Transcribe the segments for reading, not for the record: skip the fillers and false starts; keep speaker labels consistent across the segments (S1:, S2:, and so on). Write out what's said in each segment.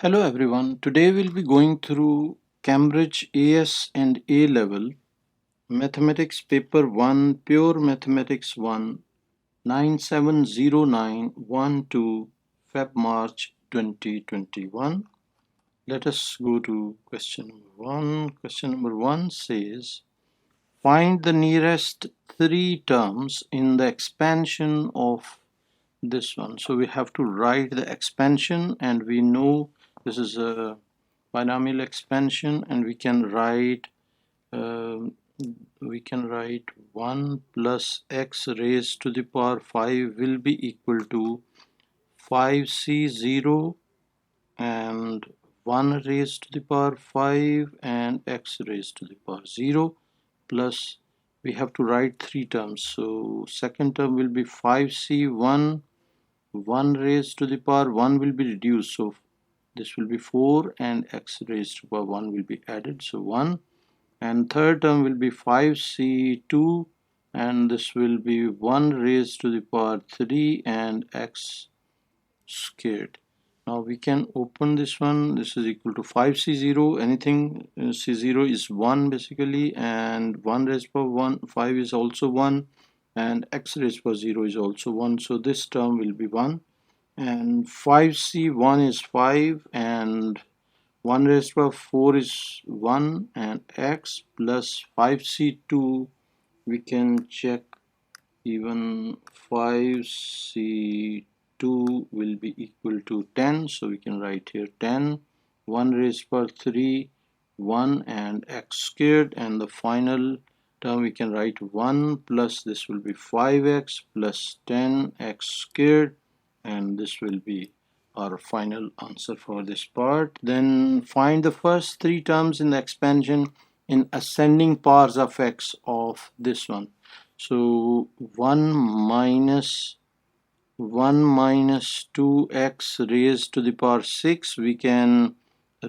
S1: Hello everyone. Today we'll be going through Cambridge AS and A level Mathematics Paper 1 Pure Mathematics 1 970912 Feb March 2021. Let us go to question number 1. Question number 1 says find the nearest three terms in the expansion of this one. So we have to write the expansion, and we know this is a binomial expansion, and um, we can write 1 plus x raised to the power 5 will be equal to 5c0 and 1 raised to the power 5 and x raised to the power 0, plus we have to write three terms. So second term will be 5c1, 1 raised to the power 1 will be reduced, so this will be 4 and x raised to the power 1 will be added, so 1. And third term will be 5c2 and this will be 1 raised to the power 3 and x squared. Now we can open this one. This is equal to 5c0, anything c0 is 1 basically, and 1 raised to power 1 5 is also 1, and x raised to power 0 is also 1, so this term will be 1. And 5c1 is 5 and 1 raised to power 4 is 1, and x plus 5c2 we can check, even 5c2 will be equal to 10, so we can write here 10, 1 raised to power 3 1 and x squared, and the final term we can write 1 plus this will be 5x plus 10x squared, and this will be our final answer for this part. Then find the first three terms in the expansion in ascending powers of x of this one. So 1 minus 2x raised to the power 6, we can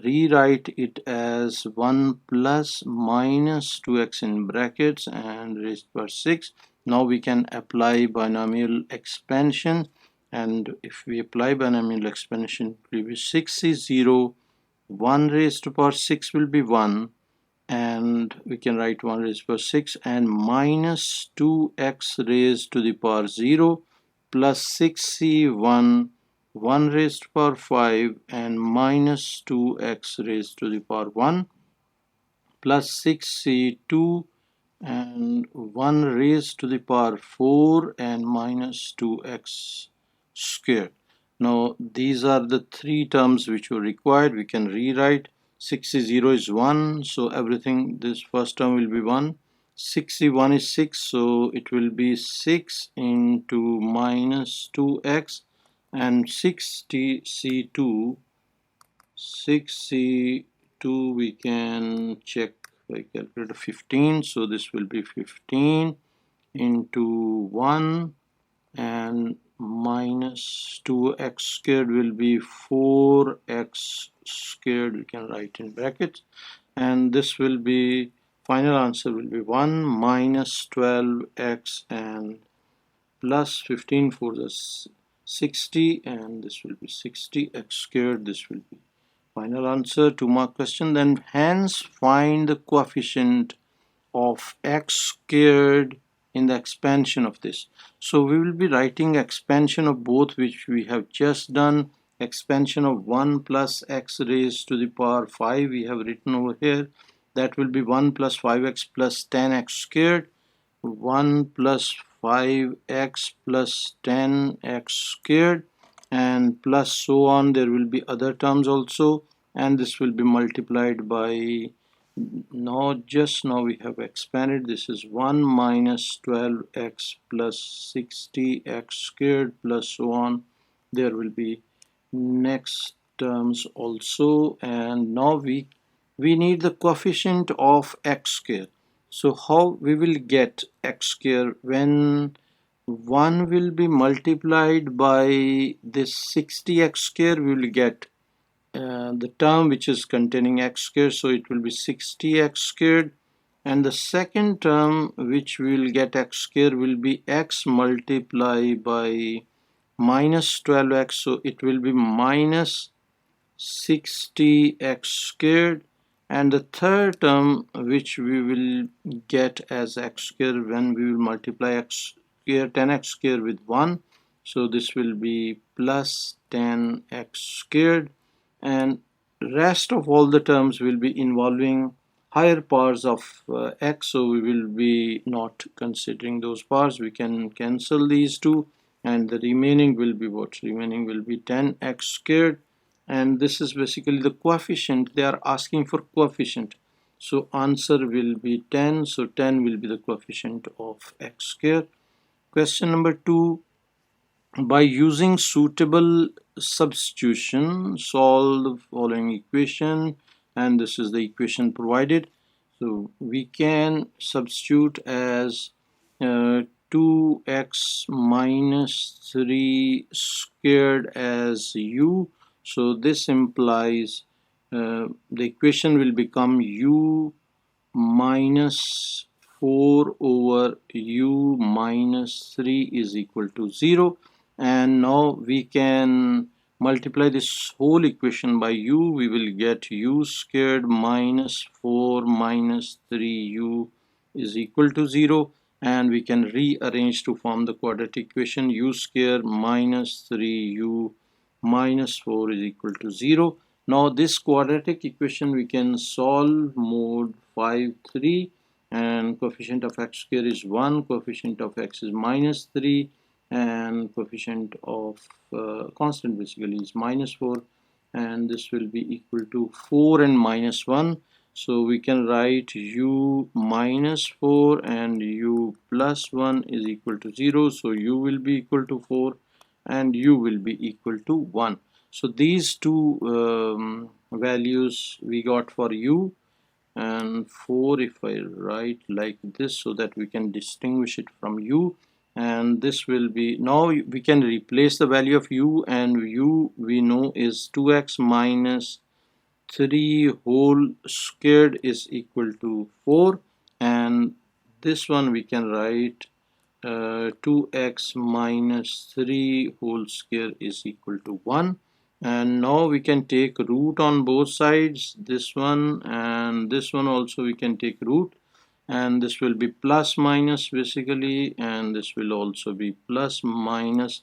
S1: rewrite it as 1 plus minus 2x in brackets and raised to the power 6. Now we can apply binomial expansion, and if we apply binomial expansion, it will be 6 is 0, 1 raised to the power 6 will be 1, and we can write 1 raised to the power 6 and minus 2x raised to the power 0 plus 6c1, 1 raised to the power 5 and minus 2x raised to the power 1 plus 6c2 and 1 raised to the power 4 and minus 2x squared. Now these are the three terms which were required. We can rewrite 6c0 is 1, so everything, this first term will be 1. 6c1 is 6, so it will be 6 into minus 2x, and 6c2 we can check by calculator 15, so this will be 15 into 1 and minus 2x squared will be 4x squared, we can write in brackets, and this will be, final answer will be 1 minus 12x and plus 15 for the 60, and this will be 60x squared. This will be final answer, 2-mark question. Then hence find the coefficient of x squared in the expansion of this. So we will be writing expansion of both, which we have just done. Expansion of 1 plus x raised to the power 5 we have written over here. That will be 1 plus 5x plus 10x squared, 1 plus 5x plus 10x squared, and plus so on. There will be other terms also, and this will be multiplied by, now we have expanded. This is 1 minus 12x plus 60x squared plus so on. There will be next terms also, and now we need the coefficient of x square. So how we will get x square? When 1 will be multiplied by this 60x square, we will get the term which is containing x squared, so it will be 60x squared, and the second term which we will get x squared will be x multiplied by minus 12x, so it will be minus 60x squared, and the third term which we will get as x square when we will multiply x square 10x squared with 1, so this will be plus 10x squared, and rest of all the terms will be involving higher powers of x, so we will be not considering those powers. We can cancel these two, and the remaining will be what? Remaining will be 10x squared, and this is basically the coefficient. They are asking for coefficient, so answer will be 10, so 10 will be the coefficient of x squared. Question number 2, by using suitable substitution, solve the following equation, and this is the equation provided. So we can substitute as 2x minus 3 squared as u. So this implies the equation will become u minus 4 over u minus 3 is equal to 0, and now we can multiply this whole equation by u. We will get u squared minus 4 minus 3u is equal to 0, and we can rearrange to form the quadratic equation u squared minus 3u minus 4 is equal to 0. Now this quadratic equation we can solve mode 5 3, and coefficient of x square is 1, coefficient of x is minus 3, and coefficient of constant basically is minus 4, and this will be equal to 4 and minus 1. So we can write u minus 4 and u plus 1 is equal to 0. So u will be equal to 4 and u will be equal to 1. So these two values we got for u, and 4 if I write like this so that we can distinguish it from u, and this will be, now we can replace the value of u, and u we know is 2x minus 3 whole squared is equal to 4, and this one we can write 2x minus 3 whole square is equal to 1, and now we can take root on both sides, this one and this one also we can take root, and this will be plus minus basically, and this will also be plus minus,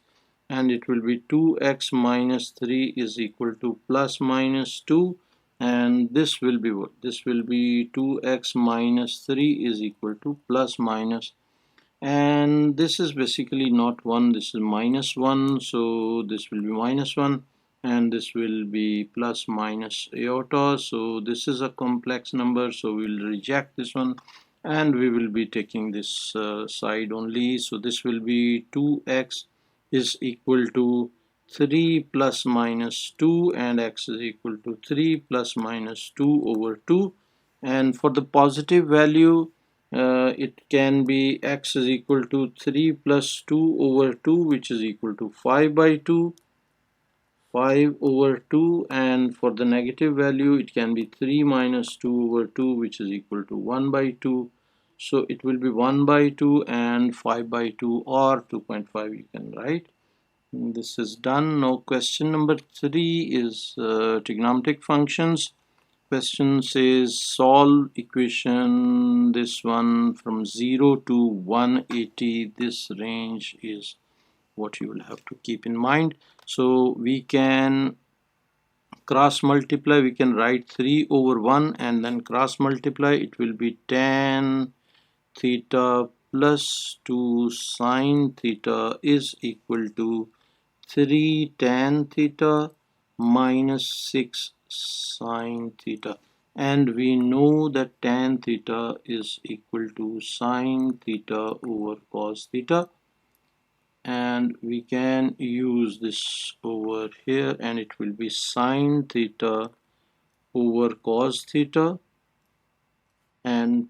S1: and it will be 2x minus 3 is equal to plus minus 2, and this will be what? This will be 2x minus 3 is equal to plus minus, and this is basically not 1, this is minus 1, so this will be minus 1, and this will be plus minus iota, so this is a complex number, so we will reject this one, and we will be taking this side only. So this will be 2x is equal to 3 plus minus 2, and x is equal to 3 plus minus 2 over 2, and for the positive value it can be x is equal to 3 plus 2 over 2, which is equal to 5 by 2, 5 over 2, and for the negative value it can be 3 minus 2 over 2, which is equal to 1 by 2, so it will be 1 by 2 and 5 by 2 or 2.5 you can write. And this is done. Now question number 3 is trigonometric functions. Question says solve equation, this one from 0 to 180, this range is what you will have to keep in mind. So we can cross multiply, we can write 3 over 1 and then cross multiply, it will be tan theta plus 2 sine theta is equal to 3 tan theta minus 6 sine theta, and we know that tan theta is equal to sine theta over cos theta, and we can use this over here, and it will be sine theta over cos theta, and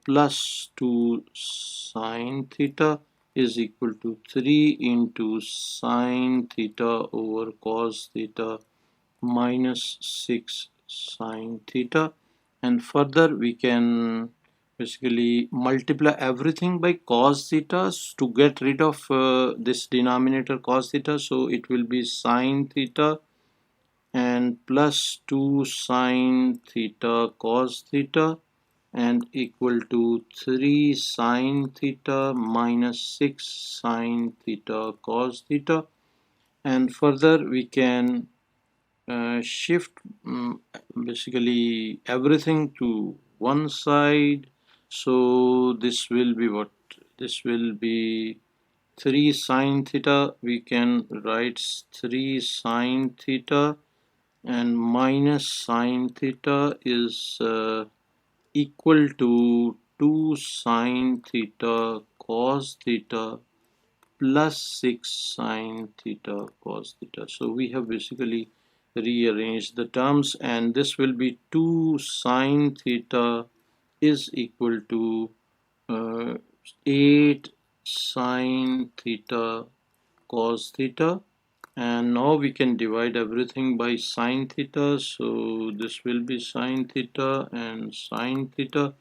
S1: plus 2 sine theta is equal to 3 into sine theta over cos theta minus 6 sine theta, and further we can basically multiply everything by cos theta to get rid of this denominator cos theta, so it will be sine theta and plus 2 sine theta cos theta and equal to 3 sine theta minus 6 sine theta cos theta. And further we can shift basically everything to one side. So this will be what? This will be 3 sine theta. We can write 3 sine theta and minus sine theta is equal to 2 sine theta cos theta plus 6 sine theta cos theta. So we have basically rearranged the terms, and this will be 2 sine theta is equal to 8 sine theta cos theta. And now we can divide everything by sine theta, so this will be sine theta and sine theta,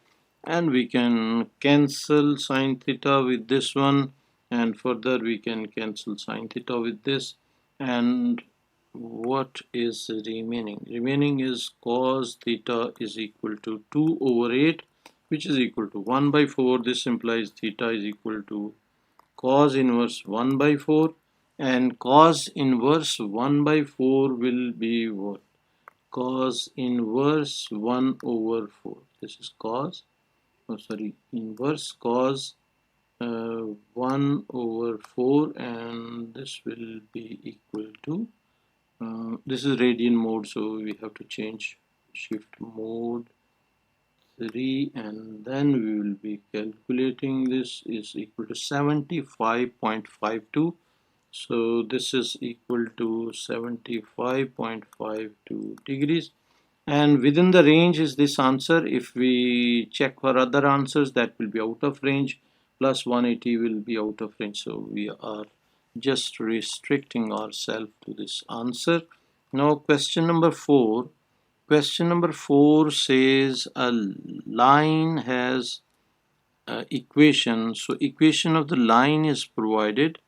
S1: and we can cancel sine theta with this one, and further we can cancel sine theta with this. And what is remaining is cos theta is equal to 2 over 8, which is equal to 1 by 4. This implies theta is equal to cos inverse 1 by 4, and cos inverse 1 by 4 will be what? Cos inverse 1 over 4. This is cos, oh sorry, inverse cos 1 over 4, and this will be equal to this is radian mode, so we have to change shift mode 3, and then we will be calculating this is equal to 75.52. So this is equal to 75.52 degrees, and within the range is this answer. If we check for other answers, that will be out of range, plus 180 will be out of range, so we are just restricting ourselves to this answer. Now question number 4. Question number 4 says a line has equation. So equation of the line is provided.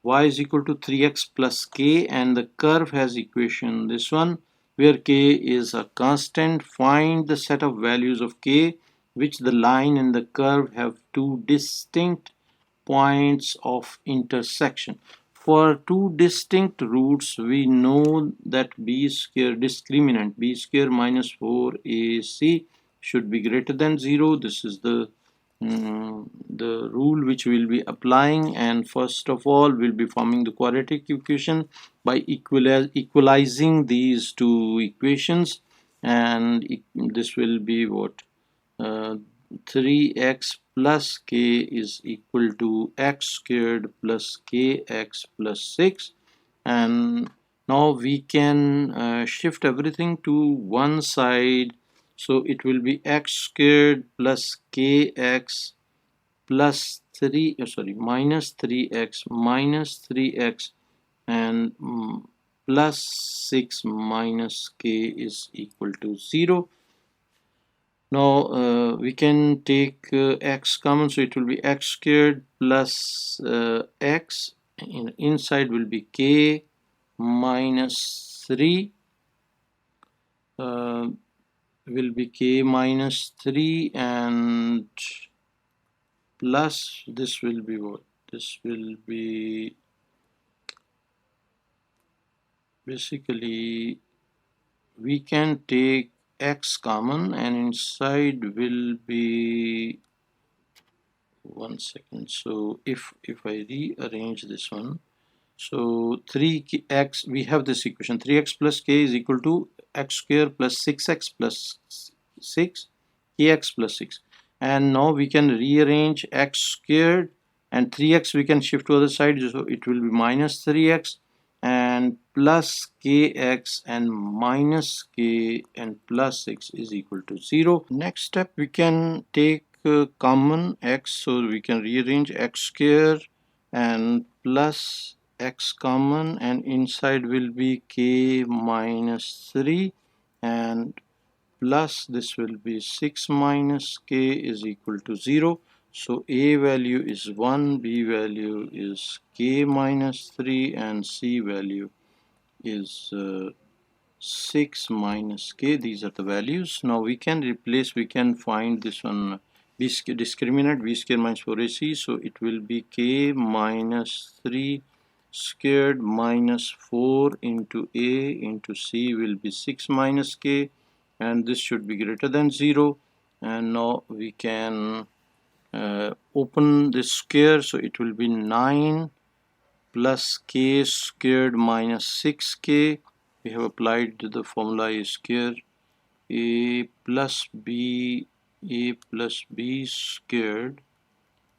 S1: Y is equal to 3x plus k, and the curve has equation this one where k is a constant. Find the set of values of k which the line and the curve have two distinct points of intersection. For two distinct roots, we know that b square discriminant b square minus 4ac should be greater than 0. This is the rule which we will be applying, and first of all we'll be forming the quadratic equation by equalizing these two equations, and this will be what? 3x plus k is equal to x squared plus kx plus 6, and now we can shift everything to one side, so it will be x squared plus kx plus 3 minus 3x and plus 6 minus k is equal to 0. Now we can take x common, so it will be x squared plus x, inside will be k minus 3 will be k minus 3, and plus this will be what? This will be basically, we can take x common, and inside will be, one second, so if I rearrange this one, so 3x, we have this equation 3x plus k is equal to x square plus 6x plus 6 kx plus 6, and now we can rearrange x squared and 3x we can shift to other side, so it will be minus 3x and plus kx and minus k and plus 6 is equal to 0. Next step, we can take common x, so we can rearrange x square and plus x common, and inside will be k minus 3 and plus this will be 6 minus k is equal to 0. So a value is 1, b value is k minus 3, and c value is 6 minus k. These are the values. Now we can replace, we can find this one, discriminant b square minus 4ac, so it will be k minus 3 squared minus 4 into a into c will be 6 minus k, and this should be greater than 0. And now we can open this square, so it will be 9 plus k squared minus 6k. We have applied the formula a square, a plus b squared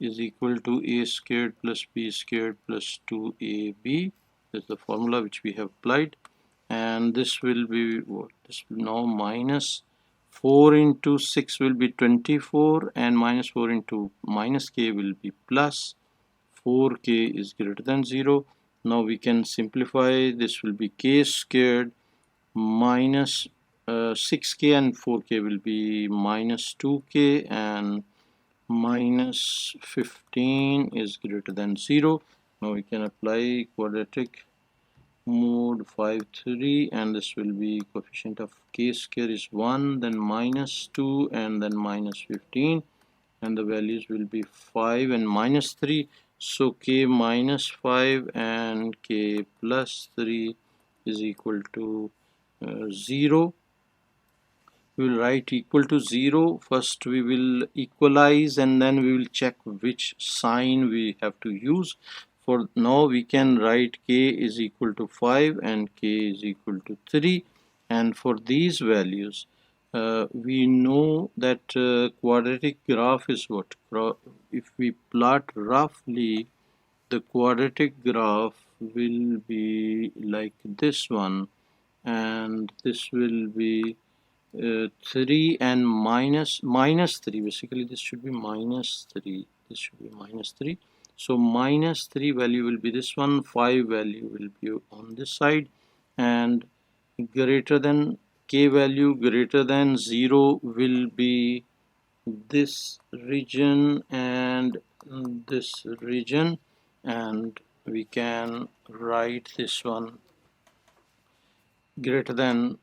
S1: is equal to a squared plus b squared plus 2ab. That's the formula which we have applied, and this will be what? This will now minus 4 into 6 will be 24, and minus 4 into minus k will be plus 4k is greater than 0. Now we can simplify. This will be k squared minus 6k, and 4k will be minus 2k, and minus 15 is greater than 0. Now we can apply quadratic mode 5 3, and this will be coefficient of k square is 1, then minus 2, and then minus 15, and the values will be 5 and minus 3. So k minus 5 and k plus 3 is equal to 0. We will write equal to 0. First we will equalize, and then we will check which sign we have to use. For now we can write k is equal to 5 and k is equal to 3, and for these values we know that quadratic graph is what? If we plot roughly, the quadratic graph will be like this one, and this will be 3 and minus 3. Basically this should be minus 3, this should be minus 3. So minus 3 value will be this one, 5 value will be on this side, and greater than k value greater than 0 will be this region and this region, and we can write this one greater than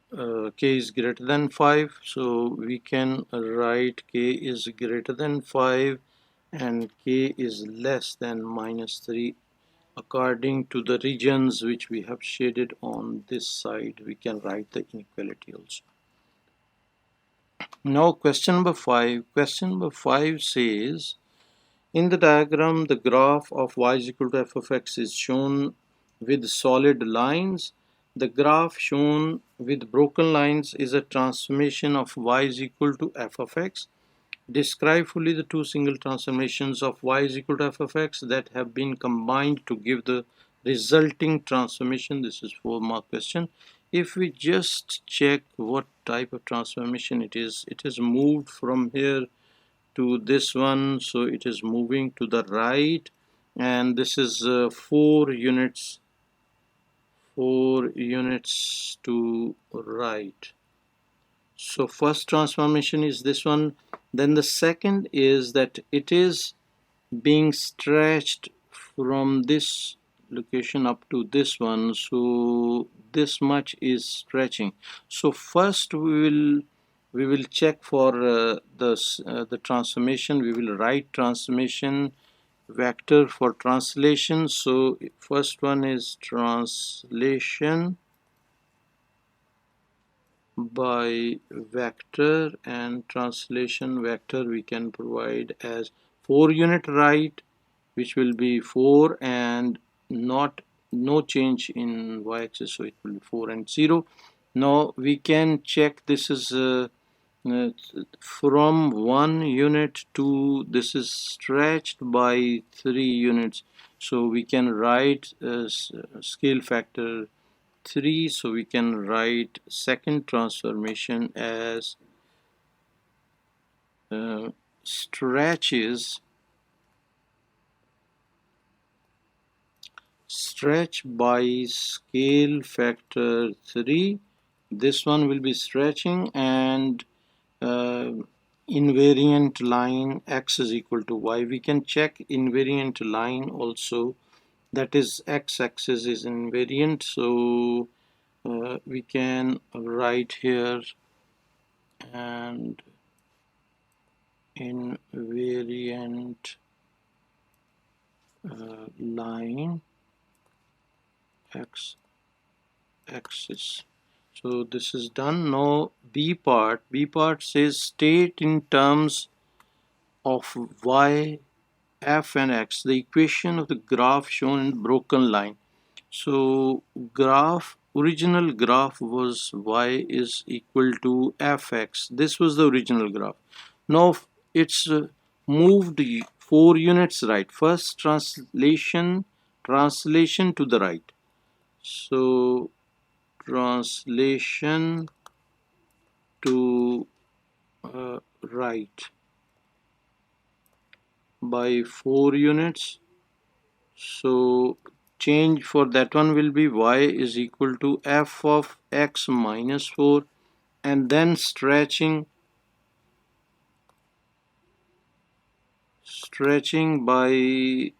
S1: k is greater than 5, so we can write k is greater than 5 and k is less than minus 3 according to the regions which we have shaded on this side. We can write the inequality also. Now question number 5. Question number 5 says, in the diagram, the graph of y is equal to f of x is shown with solid lines. The graph shown with broken lines is a transformation of y is equal to f of x. Describe fully the two single transformations of y is equal to f of x that have been combined to give the resulting transformation. This is 4-mark question. If we just check what type of transformation it is moved from here to this one, so it is moving to the right, and this is 4 units to right. So first transformation is this one. Then the second is that it is being stretched from this location up to this one, so this much is stretching. So first we will check for the transformation. We will write transformation vector for translation. So first one is translation by vector, and translation vector we can provide as 4 unit right, which will be 4 and no change in y-axis, so it will be 4 and 0. Now we can check, this is from 1 unit to, this is stretched by 3 units, so we can write scale factor 3, so we can write second transformation as stretch by scale factor 3. This one will be stretching, and invariant line x is equal to y. We can check invariant line also, that is x-axis is invariant, so we can write here and invariant line x axis. So this is done. Now B part. B part says state in terms of y, f and x the equation of the graph shown in broken line. So original graph was y is equal to fx. This was the original graph. Now it's moved 4 units right. First translation to the right. So translation to right by 4 units. So change for that one will be y is equal to f of x minus 4, and then stretching by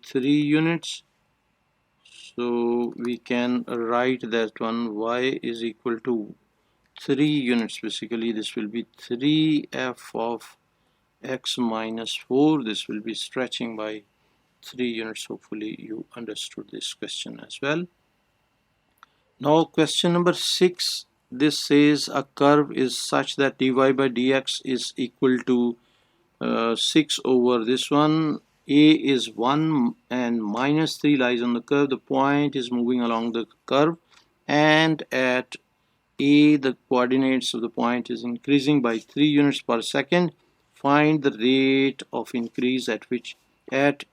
S1: 3 units. So we can write that one y is equal to 3 units. Basically this will be 3f of x minus 4. This will be stretching by 3 units. Hopefully you understood this question as well. Now question number 6, this says a curve is such that dy by dx is equal to 6 over this one. A is 1 and minus 3 lies on the curve. The point is moving along the curve, and at A the coordinates of the point is increasing by 3 units per second. Find the rate of increase at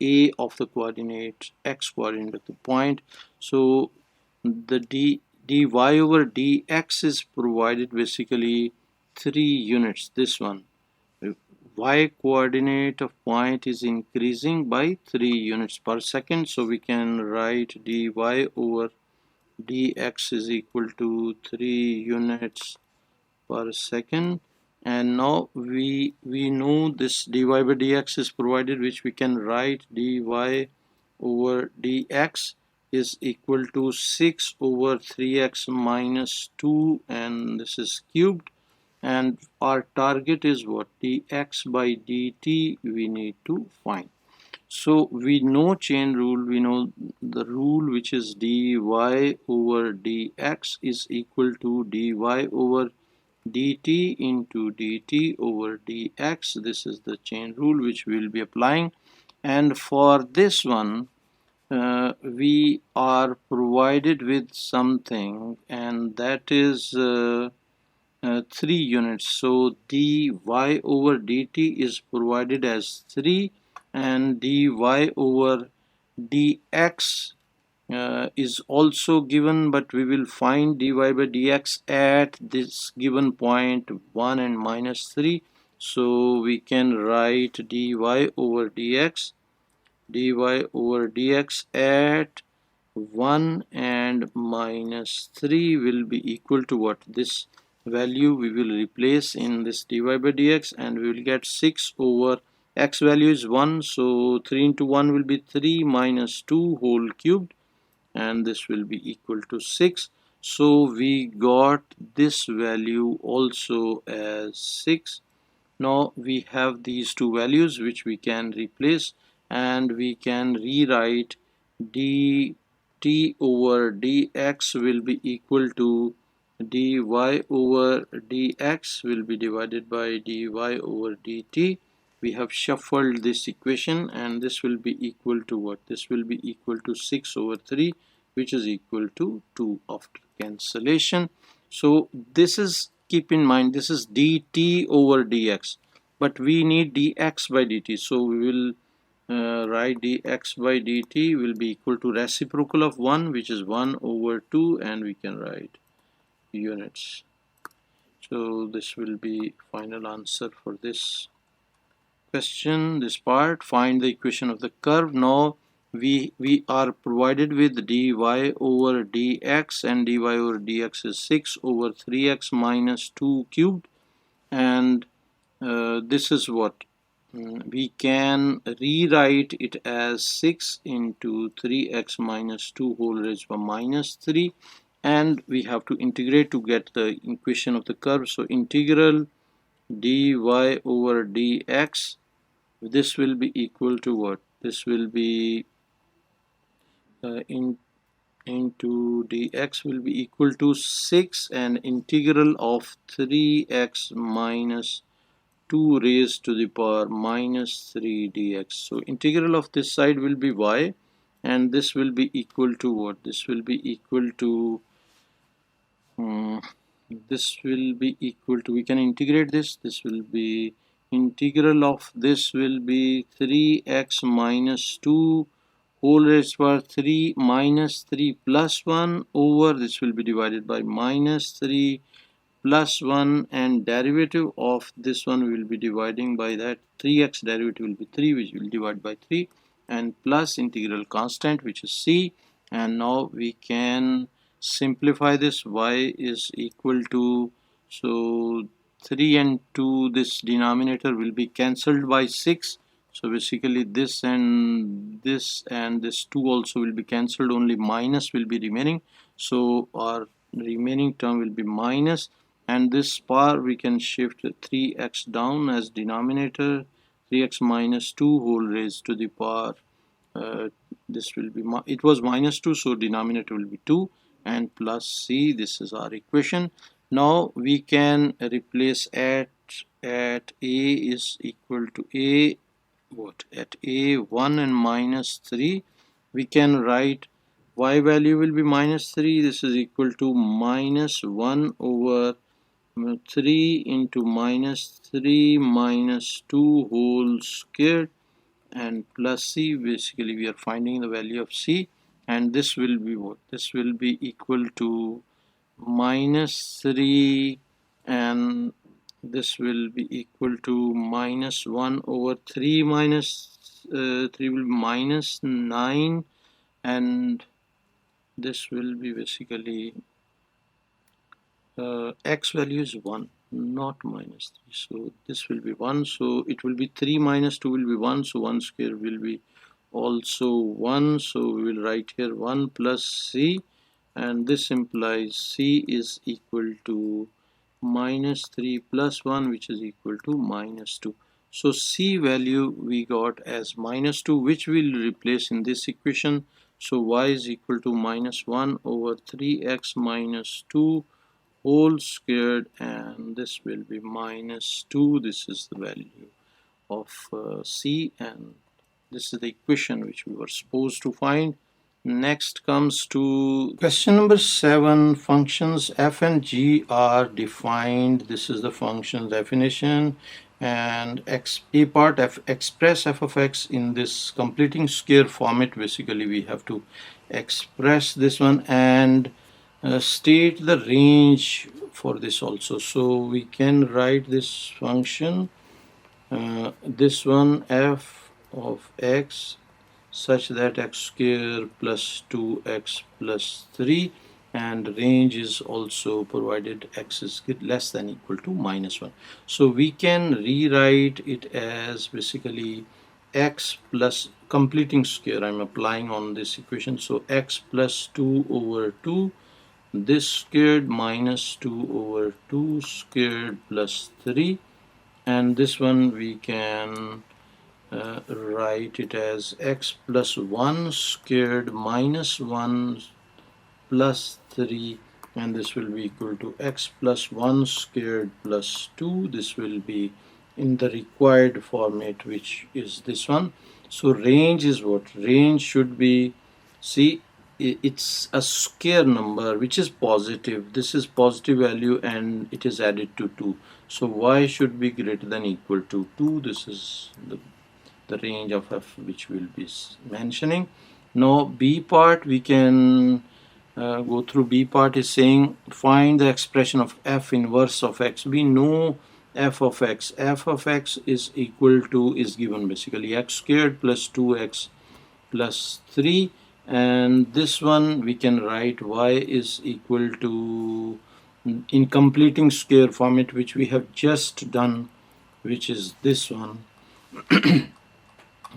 S1: A of the coordinate x coordinate of the point. So the dy over dx is provided basically 3 units. This one, y coordinate of point is increasing by 3 units per second. So we can write dy over dx is equal to 3 units per second. And now we know this dy by dx is provided, which we can write dy over dx is equal to 6 over 3x minus 2, and this is cubed, and our target is what? Dx by dt we need to find. So we know chain rule, we know the rule, which is dy over dx is equal to dy over dt into dt over dx. This is the chain rule which we will be applying, and for this one we are provided with something, and that is 3 units. So dy over dt is provided as 3, and dy over dx is also given, but we will find dy by dx at this given point 1 and minus 3. So we can write dy over dx at 1 and minus 3 will be equal to what? This value we will replace in this dy by dx, and we will get 6 over x value is 1, so 3 into 1 will be 3 minus 2 whole cubed, and this will be equal to 6. So we got this value also as 6. Now we have these two values which we can replace, and we can rewrite dt over dx will be equal to dy over dx will be divided by dy over dt. We have shuffled this equation, and this will be equal to what? This will be equal to 6 over 3, which is equal to 2 after cancellation. So this is, keep in mind, this is dt over dx, but we need dx by dt. So we will write dx by dt will be equal to reciprocal of 1, which is 1 over 2, and we can write units. So this will be final answer for this question, this part. Find the equation of the curve. Now we are provided with dy over dx, and dy over dx is 6 over 3x minus 2 cubed, and this is what we can rewrite it as 6 into 3x minus 2 whole raised by minus 3, and we have to integrate to get the equation of the curve. So integral dy over dx, this will be equal to what? This will be into dx will be equal to 6, and integral of 3x minus 2 raised to the power minus 3 dx. So integral of this side will be y, and this will be equal to what? This will be equal to we can integrate this will be integral of this will be 3x minus 2 whole raised to power 3 minus 3 plus 1 over this will be divided by minus 3 plus 1, and derivative of this one we will be dividing by that 3x derivative will be 3, which will divide by 3, and plus integral constant, which is c. And now we can simplify this. Y is equal to, so 3 and 2, this denominator will be cancelled by 6. So basically this and this 2 also will be cancelled, only minus will be remaining. So our remaining term will be minus, and this power we can shift 3x down as denominator, 3x minus 2 whole raised to the power, this will be, it was minus 2, so denominator will be 2, and plus c. This is our equation. Now we can replace at a is equal to a, what, at a 1 and minus 3, we can write y value will be minus 3. This is equal to minus 1 over 3 into minus 3 minus 2 whole squared, and plus c. Basically we are finding the value of c, and this will be what? This will be equal to minus 3, and this will be equal to minus 1 over 3 minus 3 will be minus 9, and this will be basically x value is 1, not minus 3, so this will be 1, so it will be 3 minus 2 will be 1, so 1 square will be also 1, so we will write here 1 plus c, and this implies c is equal to minus 3 plus 1, which is equal to minus 2. So c value we got as minus 2, which we'll replace in this equation. So y is equal to minus 1 over 3x minus 2 whole squared, and this will be minus 2. This is the value of c, and this is the equation which we were supposed to find. Next comes to question number 7. Functions f and g are defined. This is the function definition, and a part f express f of x in this completing square format. Basically we have to express this one and state the range for this also. So we can write this function, this one f of x such that x square plus 2x plus 3, and range is also provided x is less than equal to minus 1. So we can rewrite it as basically x plus completing square. I'm applying on this equation, so x plus 2 over 2 this squared minus 2 over 2 squared plus 3, and this one we can write it as x plus 1 squared minus 1 plus 3, and this will be equal to x plus 1 squared plus 2. This will be in the required format, which is this one. So range is what? Range should be, see, it's a square number which is positive. This is positive value and it is added to 2. So y should be greater than equal to 2. This is the range of f which we'll be mentioning. Now b part, we can go through. B part is saying find the expression of f inverse of x. We know f of x. F of x is equal to, is given basically x squared plus 2x plus 3, and this one we can write y is equal to, in completing square format, which we have just done, which is this one.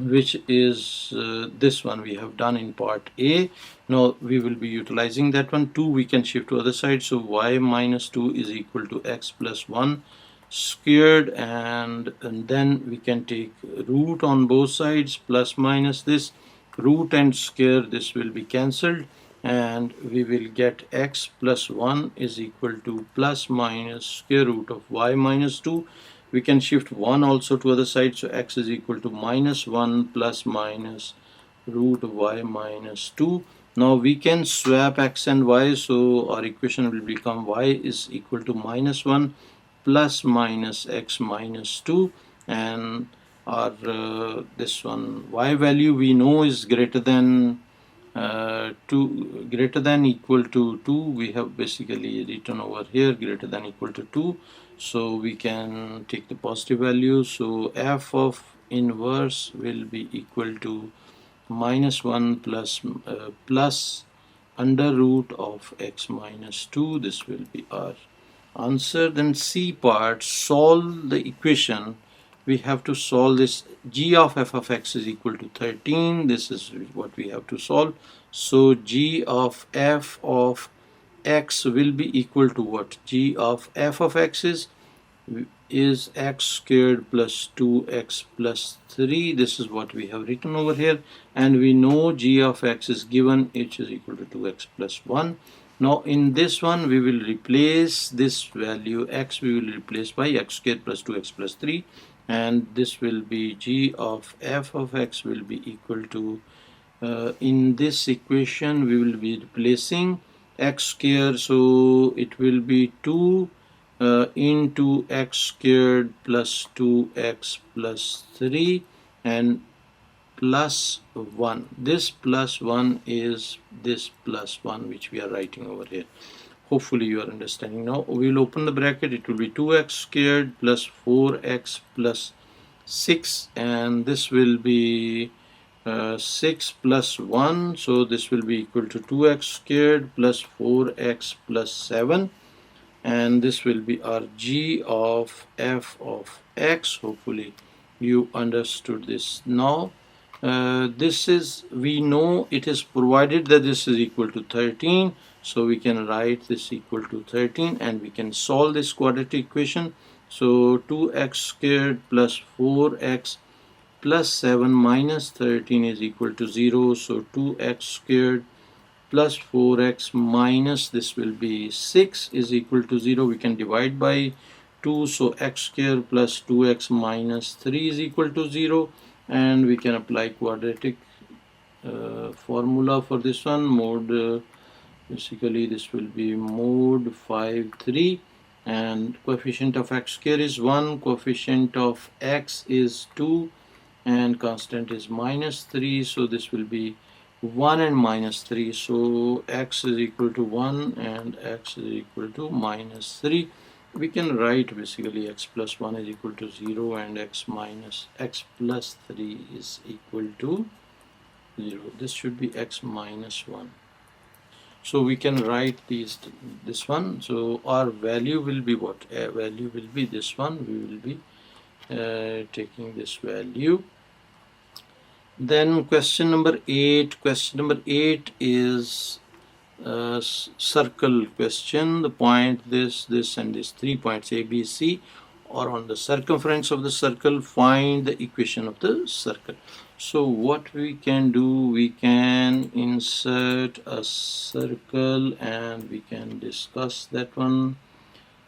S1: which is this one we have done in part A. Now we will be utilizing that one. 2 we can shift to other side, so y minus 2 is equal to x plus 1 squared, and then we can take root on both sides, plus minus this root and square, this will be cancelled, and we will get x plus 1 is equal to plus minus square root of y minus 2. We can shift 1 also to other side, so x is equal to minus 1 plus minus root y minus 2. Now we can swap x and y, so our equation will become y is equal to minus 1 plus minus x minus 2, and our this one y value we know is greater than 2, greater than equal to 2. We have basically written over here greater than equal to 2, so we can take the positive value. So f of inverse will be equal to minus 1 plus under root of x minus 2. This will be our answer. Then C part, solve the equation. We have to solve this. G of f of x is equal to 13. This is what we have to solve. So g of f of x will be equal to what? G of f of x is x squared plus 2x plus 3. This is what we have written over here, and we know g of x is given, h is equal to 2x plus 1. Now in this one we will replace this value x, we will replace by x squared plus 2x plus 3, and this will be g of f of x will be equal to in this equation we will be replacing x squared, so it will be 2 into x squared plus 2x plus 3 and plus 1. This plus 1 is this plus 1 which we are writing over here. Hopefully you are understanding. Now we will open the bracket, it will be 2x squared plus 4x plus 6, and this will be 6 plus 1, so this will be equal to 2x squared plus 4x plus 7, and this will be our g of f of x. Hopefully you understood this. Now this is, we know it is provided that this is equal to 13, so we can write this equal to 13 and we can solve this quadratic equation. So 2x squared plus 4x plus 7 minus 13 is equal to 0, so 2x squared plus 4x minus this will be 6 is equal to 0. We can divide by 2, so x squared plus 2x minus 3 is equal to 0, and we can apply quadratic formula for this one. Mode basically this will be mode 5 3, and coefficient of x squared is 1, coefficient of x is 2, and constant is minus 3, so this will be 1 and minus 3, so x is equal to 1 and x is equal to minus 3. We can write basically x plus 1 is equal to 0 and x plus 3 is equal to 0. This should be x minus 1. So we can write this one. So our value will be what? Value will be this one. We will be taking this value. Then question number 8. Question number 8 is a circle question. The point this and this 3 points A, B, C are on the circumference of the circle. Find the equation of the circle. So what we can do, we can insert a circle and we can discuss that one.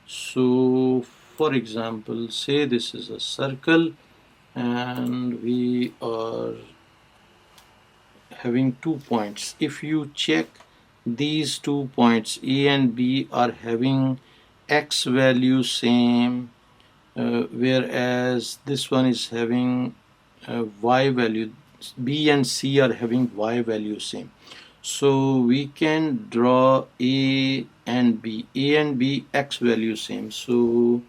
S1: So for example, say this is a circle and we are having 2 points. If you check these 2 points A and B are having x value same, whereas this one is having y value. B and C are having y value same. So we can draw A and B x value same. So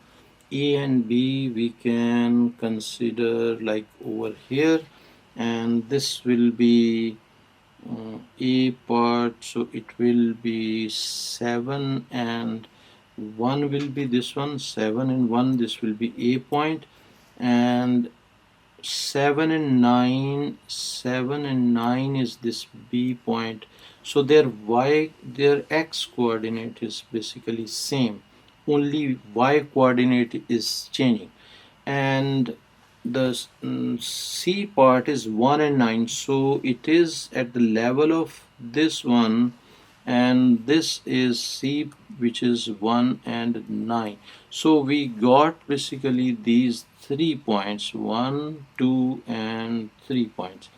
S1: A and B we can consider like over here, and this will be A part, so it will be 7 and 1 will be this one, 7 and 1, this will be A point, and 7 and 9, 7 and 9 is this B point. So their x coordinate is basically same. Only y coordinate is changing. And the C part is 1 and 9. So it is at the level of this one, and this is C, which is 1 and 9. So we got basically these 3 points, 1, 2 and 3 points,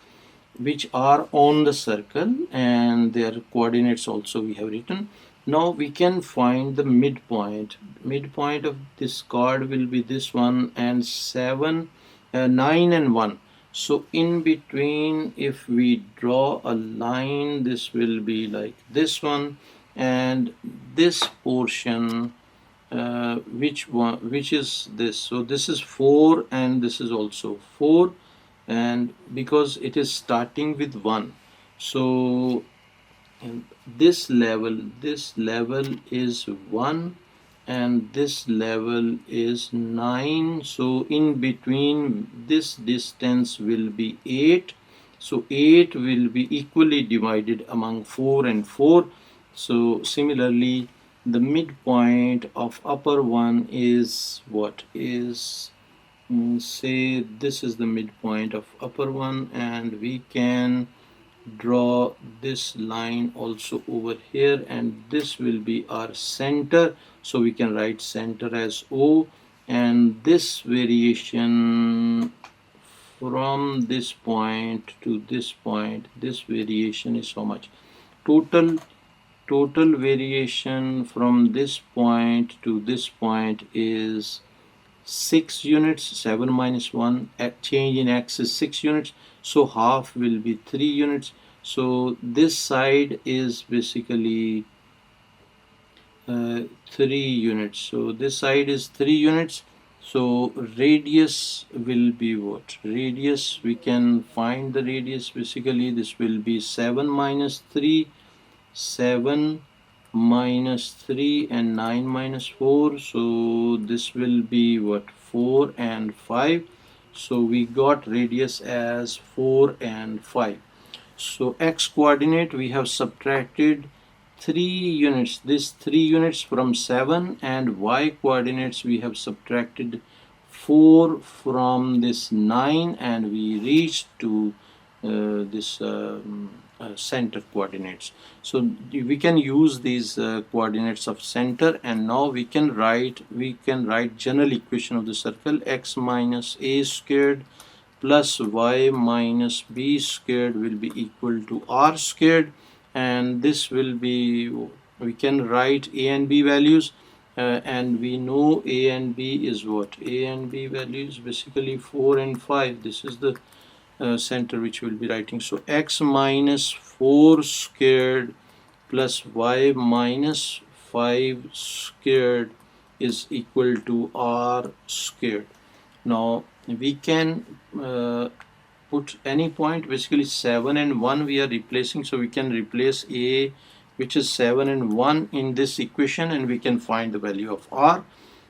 S1: which are on the circle, and their coordinates also we have written. Now we can find the midpoint of this card will be this one, and 9 and 1. So in between, if we draw a line, this will be like this one, and this portion, which is this. So this is 4 and this is also 4, and because it is starting with 1, so this level is 1 and this level is 9. So in between, this distance will be 8. So 8 will be equally divided among 4 and 4. So similarly, the midpoint of upper one is what is, say this is the midpoint of upper one, and we can draw this line also over here, and this will be our center. So we can write center as O, and this variation from this point to this point, this variation is how much? Total variation from this point to this point is 6 units. 7 minus 1, change in x is 6 units, so half will be 3 units. So this side is basically 3 units. So this side is 3 units. So radius will be what? Radius, we can find the radius. Basically this will be 7 minus 3, 7 minus 3 and 9 minus 4. So this will be what? 4 and 5. So we got radius as 4 and 5. So x coordinate, we have subtracted 3 units, this 3 units from 7, and y coordinates we have subtracted 4 from this 9, and we reached to this center coordinates. So we can use these coordinates of center, and now we can write general equation of the circle: x minus a squared plus y minus b squared will be equal to r squared, and this will be, we can write a and b values, and we know a and b is what? A and b values basically 4 and 5. This is the center which we'll be writing. So x minus 4 squared plus y minus 5 squared is equal to r squared. Now we can put any point. Basically 7 and 1 we are replacing, so we can replace a, which is 7 and 1, in this equation, and we can find the value of r.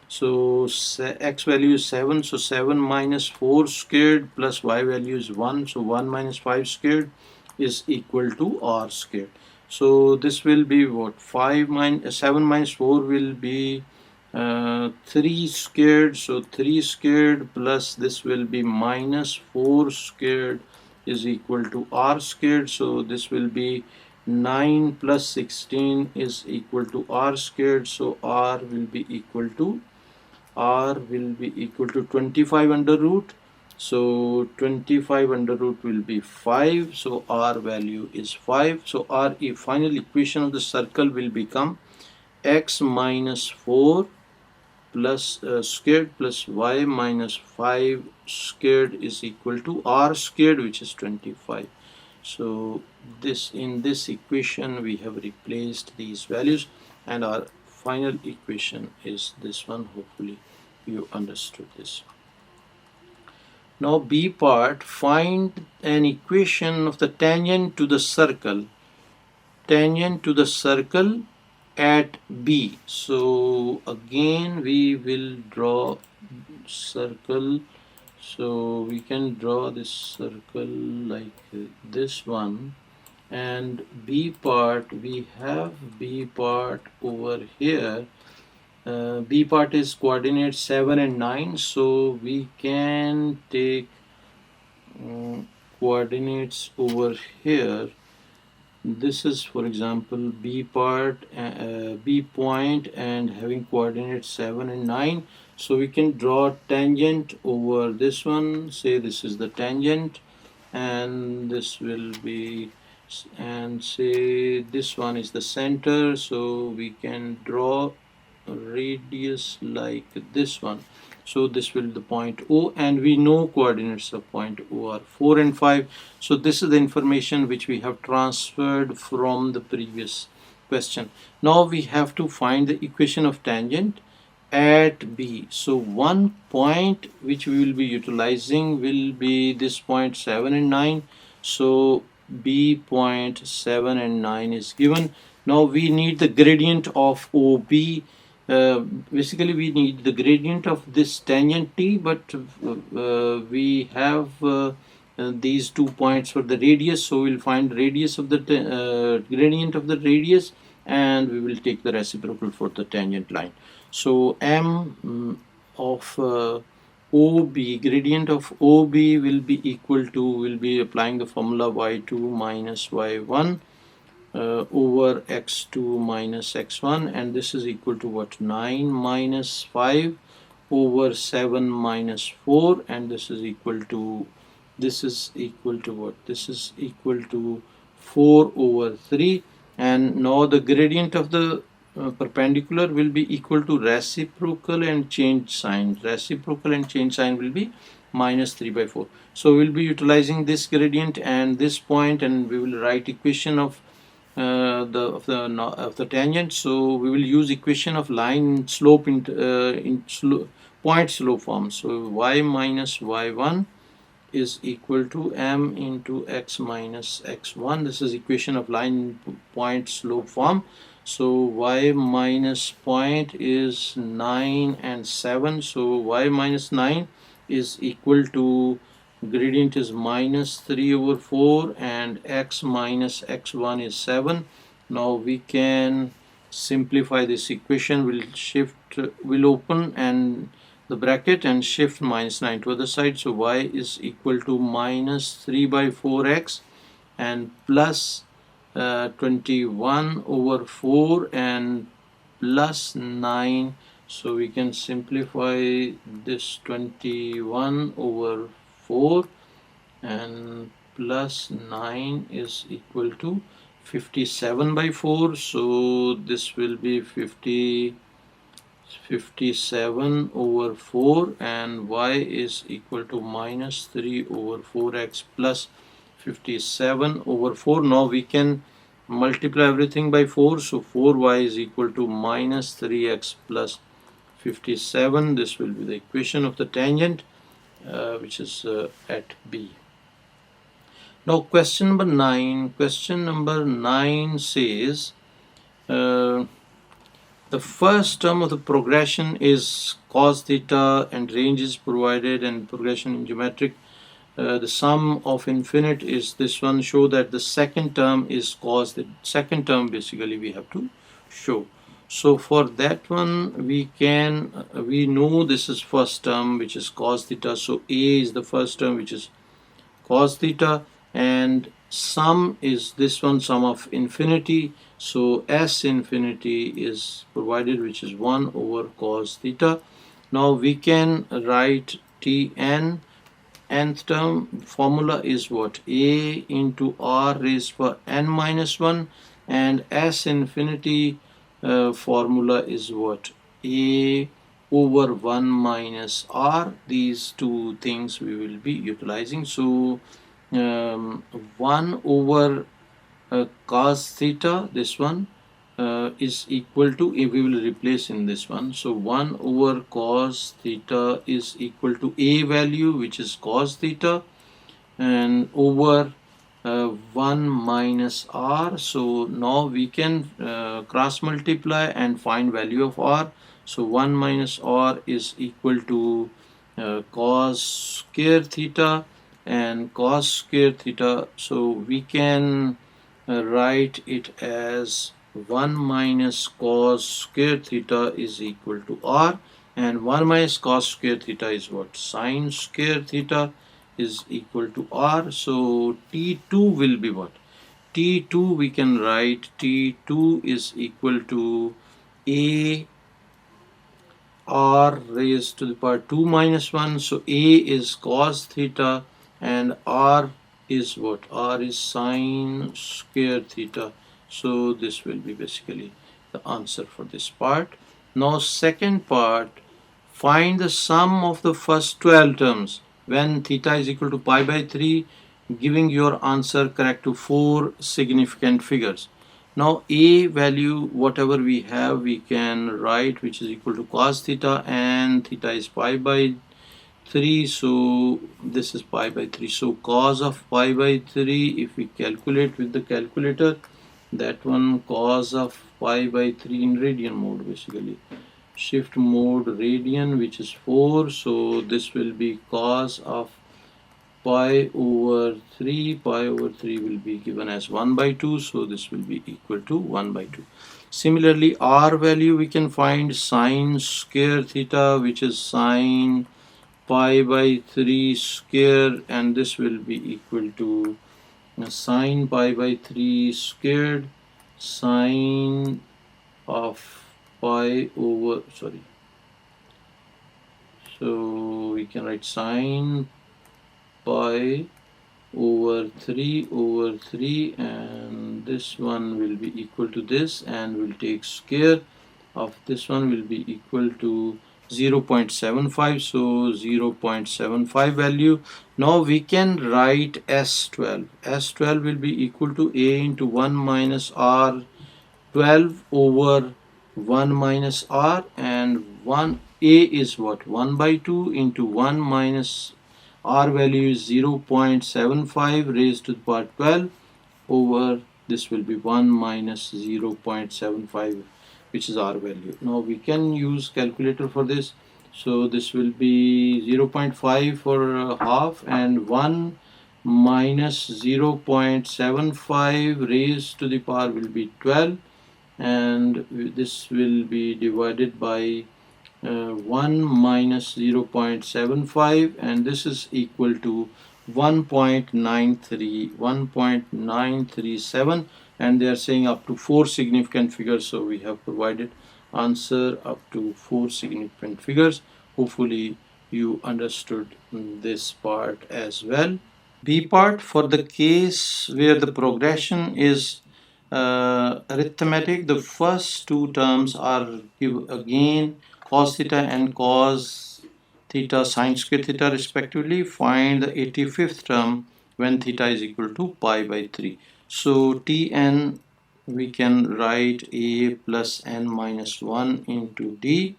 S1: So x value is 7, so 7 minus 4 squared plus y value is 1, so 1 minus 5 squared is equal to r squared. So this will be what? 7 minus 4 will be 3 squared, so 3 squared plus this will be minus 4 squared is equal to r squared. So this will be 9 plus 16 is equal to r squared. So r will be equal to 25 under root. So 25 under root will be 5. So r value is 5. So our final equation of the circle will become x minus 4 plus squared plus y minus 5 squared is equal to r squared, which is 25. So in this equation we have replaced these values, and our final equation is this one. Hopefully you understood this. Now B part, find an equation of the tangent to the circle at B. So again we will draw circle. So we can draw this circle like this one, and B part, we have B part over here. B part is coordinates 7 and 9, so we can take coordinates over here. This is, for example, B part, B point, and having coordinates 7 and 9. So we can draw tangent over this one. Say this is the tangent, and this will be, and say this one is the center. So we can draw a radius like this one. So this will be the point O, and we know coordinates of point O are 4 and 5. So this is the information which we have transferred from the previous question. Now we have to find the equation of tangent at B. So one point which we will be utilizing will be this point 7 and 9. So B point 7 and 9 is given. Now we need the gradient of OB. Basically we need the gradient of this tangent T, but we have these 2 points for the radius, so we'll find radius of the gradient of the radius, and we will take the reciprocal for the tangent line. So m of OB, gradient of OB will be equal to, we'll be applying the formula y2 minus y1 over x2 minus x1, and this is equal to what? 9 minus 5 over 7 minus 4, and this is equal to, this is equal to what? This is equal to 4 over 3. And now the gradient of the perpendicular will be equal to reciprocal and change sign. Reciprocal and change sign will be minus 3 by 4. So we'll be utilizing this gradient and this point, and we will write equation of the tangent. So we will use equation of line slope in point slope form. So y minus y1 is equal to m into x minus x1. This is equation of line point slope form. So y minus point is 9 and 7. So y minus 9 is equal to, gradient is minus 3 over 4, and x minus x1 is 7. Now we can simplify this equation. We'll open and the bracket and shift minus 9 to other side. So y is equal to minus 3 by 4x and plus 21 over 4 and plus 9. So we can simplify this 21 over 4 and plus 9 is equal to 57 by 4. So this will be 57 over 4, and y is equal to minus 3 over 4x plus 57 over 4. Now we can multiply everything by 4. So 4y is equal to minus 3x plus 57. This will be the equation of the tangent which is at B. Now question number 9. Question number 9 says the first term of the progression is cos theta and range is provided and progression in geometric. The sum of infinite is this one. Show that the second term is cos. The second term basically we have to show. So for that one we can, we know this is first term which is cos theta. So A is the first term which is cos theta, and sum is this one, sum of infinity. So S infinity is provided, which is 1 over cos theta. Now we can write Tn, nth term formula is what? A into r raised to n minus 1, and S infinity formula is what? A over 1 minus r. These two things we will be utilizing. So 1 over cos theta, this one is equal to, we will replace in this one. So 1 over cos theta is equal to A value, which is cos theta, and over 1 minus r. So now we can cross multiply and find value of r. So 1 minus r is equal to cos square theta and cos square theta. So we can write it as 1 minus cos square theta is equal to r, and 1 minus cos square theta is what? Sin square theta is equal to r. So T2 will be what? T2 we can write T2 is equal to a r raised to the power 2 minus 1. So a is cos theta and r is what? R is sine square theta. So this will be basically the answer for this part. Now second part, find the sum of the first 12 terms when theta is equal to pi by 3, giving your answer correct to 4 significant figures. Now a value, whatever we have, we can write, which is equal to cos theta, and theta is pi by 3, so this is pi by 3. So cos of pi by 3, if we calculate with the calculator, that one cos of pi by 3 in radian mode, basically shift mode radian, which is 4. So this will be cos of pi over 3. Pi over 3 will be given as 1 by 2. So this will be equal to 1 by 2. Similarly, r value we can find sine square theta, which is sine pi by 3 square, and this will be equal to sine pi by 3 squared sine of pi over, sorry, so we can write sine pi over 3, and this one will be equal to this, and we'll take square of this one will be equal to 0.75. So 0.75 value. Now we can write S12. S12 will be equal to a into 1 minus r 12 over 1 minus r, and 1 a is what? 1 by 2 into 1 minus r value is 0.75 raised to the power 12 over this will be 1 minus 0.75, which is r value. Now we can use calculator for this. So this will be 0.5 for half, and 1 minus 0.75 raised to the power will be 12, and this will be divided by 1 minus 0.75, and this is equal to 1.937, and they are saying up to 4 significant figures, so we have provided answer up to 4 significant figures. Hopefully you understood this part as well. B part, for the case where the progression is arithmetic, the first two terms are again cos theta and cos theta sine square theta respectively. Find the 85th term when theta is equal to pi by 3. So Tn we can write a plus n minus 1 into d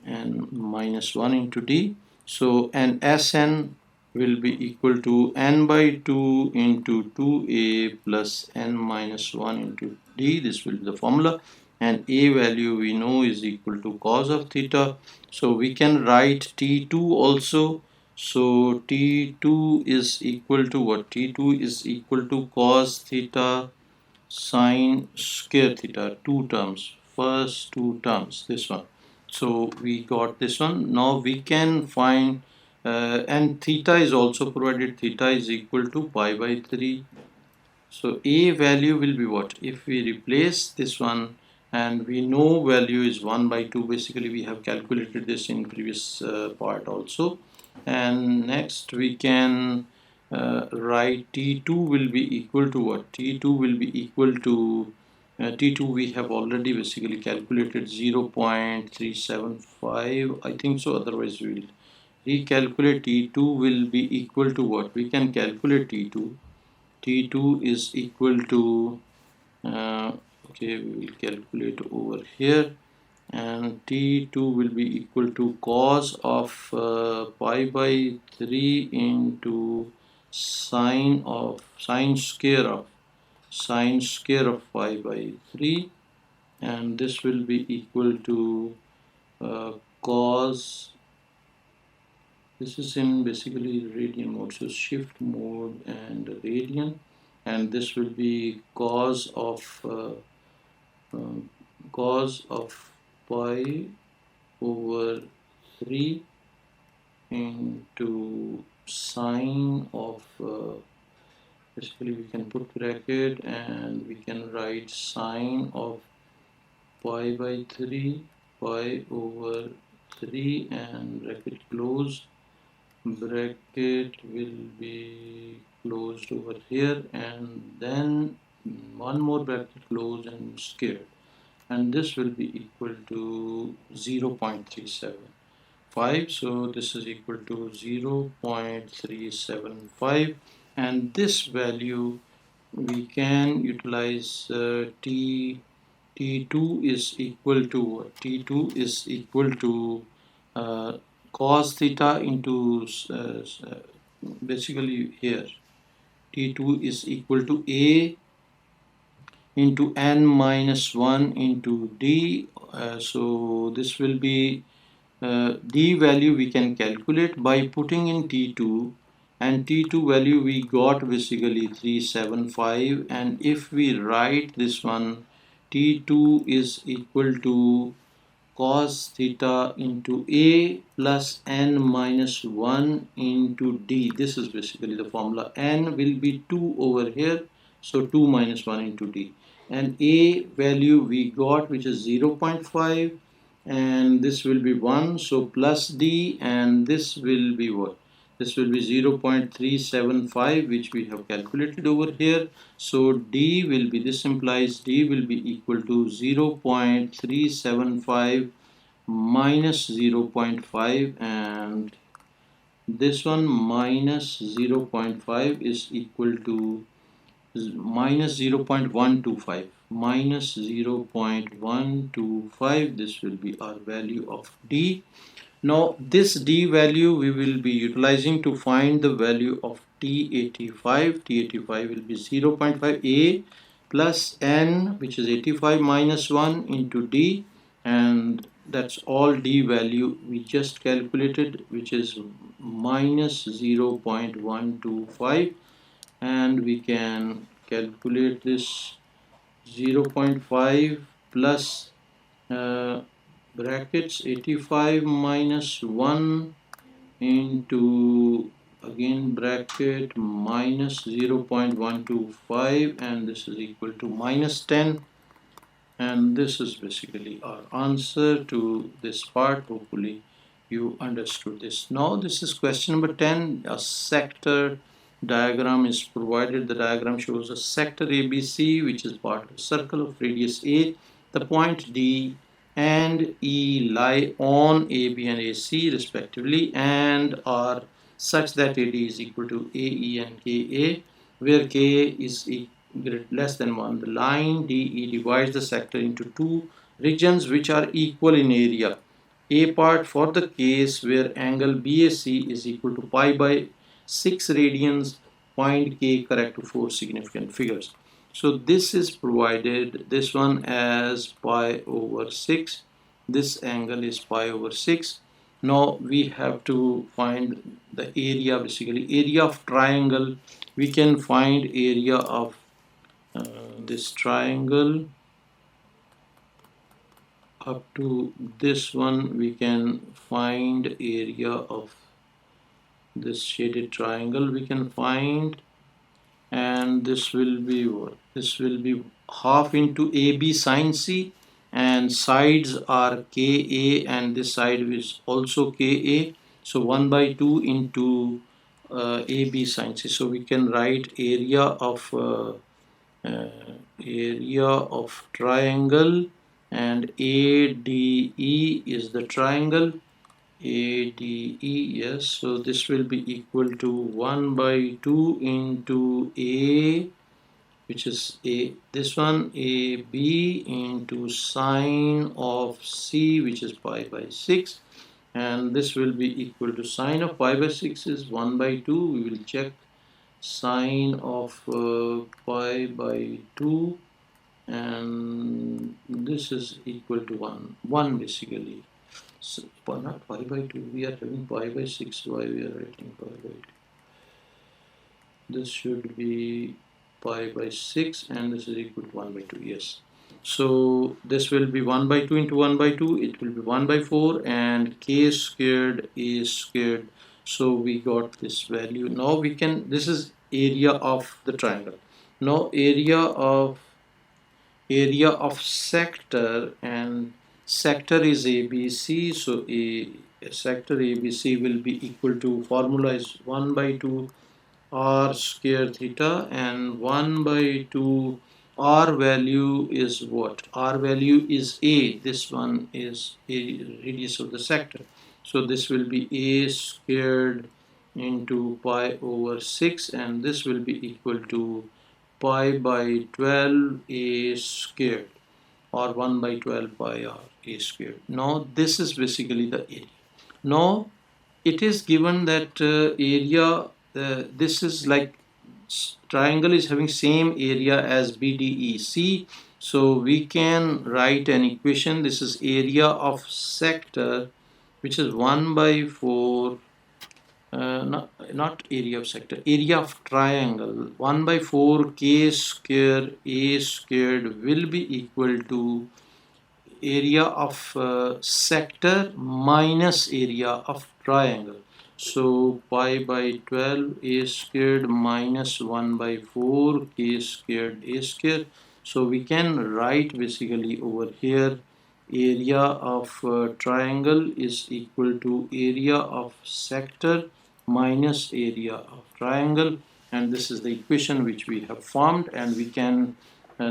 S1: and minus 1 into d. So and Sn will be equal to n by 2 into 2a plus n minus 1 into d. This will be the formula, and a value we know is equal to cos of theta. So we can write T2 also. So T2 is equal to what? T2 is equal to cos theta sine square theta, two terms, first two terms, this one. So we got this one. Now we can find and theta is also provided. Theta is equal to pi by 3. So a value will be what? If we replace this one, and we know value is 1 by 2, basically we have calculated this in previous part also. And next we can write T2 will be equal to what? T2 will be equal to T2 we have already basically calculated 0.375, I think so, otherwise we will recalculate. T2 will be equal to what? We can calculate T2. T2 is equal to okay, we will calculate over here, and T2 will be equal to cos of pi by 3 into sine square of pi by 3, and this will be equal to cos This is in basically radian mode, so shift mode and radian, and this will be cos of pi over 3 into sine of basically we can put bracket and we can write sine of pi by 3 pi over 3 and bracket close, bracket will be closed over here, and then one more bracket close and squared, and this will be equal to 0.375. So this is equal to 0.375, and this value we can utilize T2 is equal to T2 is equal to uh, cos theta into basically here T2 is equal to A into n minus 1 into D. So this will be D value we can calculate by putting in T2, and T2 value we got basically 375, and if we write this one, T2 is equal to cos theta into A plus n minus 1 into D. This is basically the formula. N will be 2 over here, so 2 minus 1 into D. And A value we got, which is 0.5, and this will be 1, so plus D, and this will be what? This will be 0.375, which we have calculated over here. So D will be, this implies D will be equal to 0.375 minus 0.5, and this one minus 0.5 is equal to minus 0.125, minus 0.125. This will be our value of D. Now this D value we will be utilizing to find the value of T85. T85 will be 0.5 A plus N, which is 85 minus 1 into D, and that's all D value we just calculated, which is minus 0.125, and we can calculate this 0.5 plus brackets 85 minus 1 into again bracket minus 0.125, and this is equal to minus 10, and this is basically our answer to this part. Hopefully you understood this. Now this is question number 10. A sector diagram is provided. The diagram shows a sector ABC, which is part of a circle of radius A. The point D and E lie on AB and AC respectively and are such that AD is equal to AE and KA, where K is less than 1. The line DE divides the sector into two regions which are equal in area. A part for the case where angle BAC is equal to pi by 6 radians, find K correct to 4 significant figures. So this is provided, this one as pi over 6, this angle is pi over 6. Now we have to find the area, basically area of triangle. We can find area of this triangle up to this one. We can find area of this shaded triangle we can find, and this will be what? This will be half into AB sine C, and sides are KA, and this side is also KA, so 1 by 2 into AB sine C. So we can write uh, area of triangle, and ADE is the triangle. ADE, yes, so this will be equal to 1 by 2 into A, which is this one AB into sine of C, which is pi by 6, and this will be equal to sine of pi by 6 is 1 by 2. We will check sine of pi by 2, and this is equal to 1 basically. not pi by 2, we are having pi by 6, why we are writing pi by 2? This should be pi by 6 and this is equal to 1 by 2, yes. So this will be 1 by 2 into 1 by 2, it will be 1 by 4 and k squared a squared. So we got this value. Now we can, this is area of the triangle. Now area of sector, and sector is ABC, so a sector ABC will be equal to, formula is 1 by 2 r square theta, and 1 by 2 r value is what? R value is a, this one is a radius of the sector, so this will be a squared into pi over 6 and this will be equal to pi by 12 a squared, or 1 by 12 pi r a squared. Now this is basically the area. Now it is given that area, this is like triangle is having same area as BDEC, so we can write an equation. This is area of sector, which is 1 by 4, not area of sector, area of triangle, 1 by 4 k square a squared will be equal to area of sector minus area of triangle. So pi by 12 a squared minus 1 by 4 k squared a squared. So we can write basically over here area of triangle is equal to area of sector minus area of triangle, and this is the equation which we have formed, and we can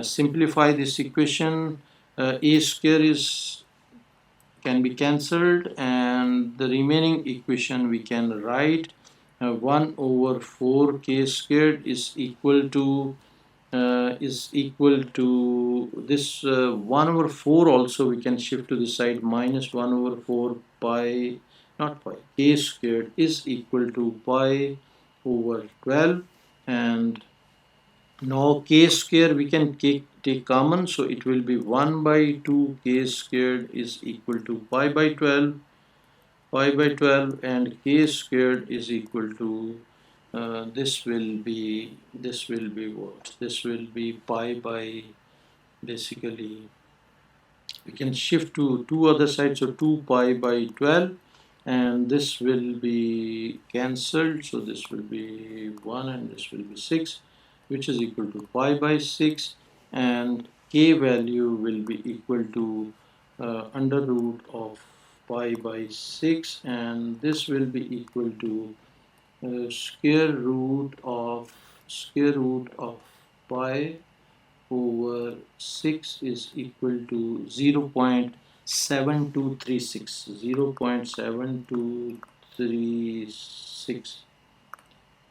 S1: simplify this equation. A square is can be cancelled and the remaining equation we can write 1 over 4 k squared is equal to this 1 over 4 also we can shift to the side, minus 1 over 4 pi, not pi, k squared is equal to pi over 12, and now k square we can take common, so it will be 1 by 2 k squared is equal to pi by 12, and k squared is equal to this will be what? This will be pi by, basically we can shift to two other sides, so 2 pi by 12, and this will be cancelled, so this will be 1 and this will be 6, which is equal to pi by 6, and k value will be equal to under root of pi by 6, and this will be equal to square root of pi over 6 is equal to 0.7236,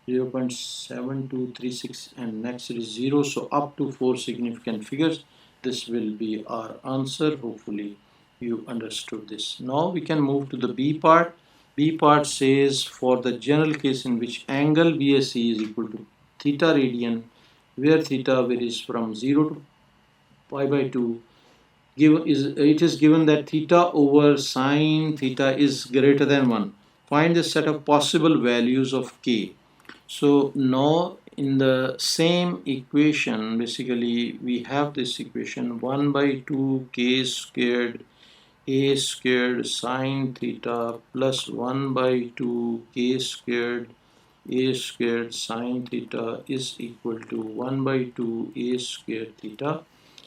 S1: 0.7236, and next is 0, so up to 4 significant figures. This will be our answer. Hopefully you understood this. Now we can move to the B part. B part says, for the general case in which angle BSE is equal to theta radian, where theta varies from 0 to pi by 2, it is given that theta over sine theta is greater than 1. Find the set of possible values of k. So now in the same equation, basically we have this equation 1 by 2 k squared a squared sine theta plus 1 by 2 k squared a squared sine theta is equal to 1 by 2 a squared theta.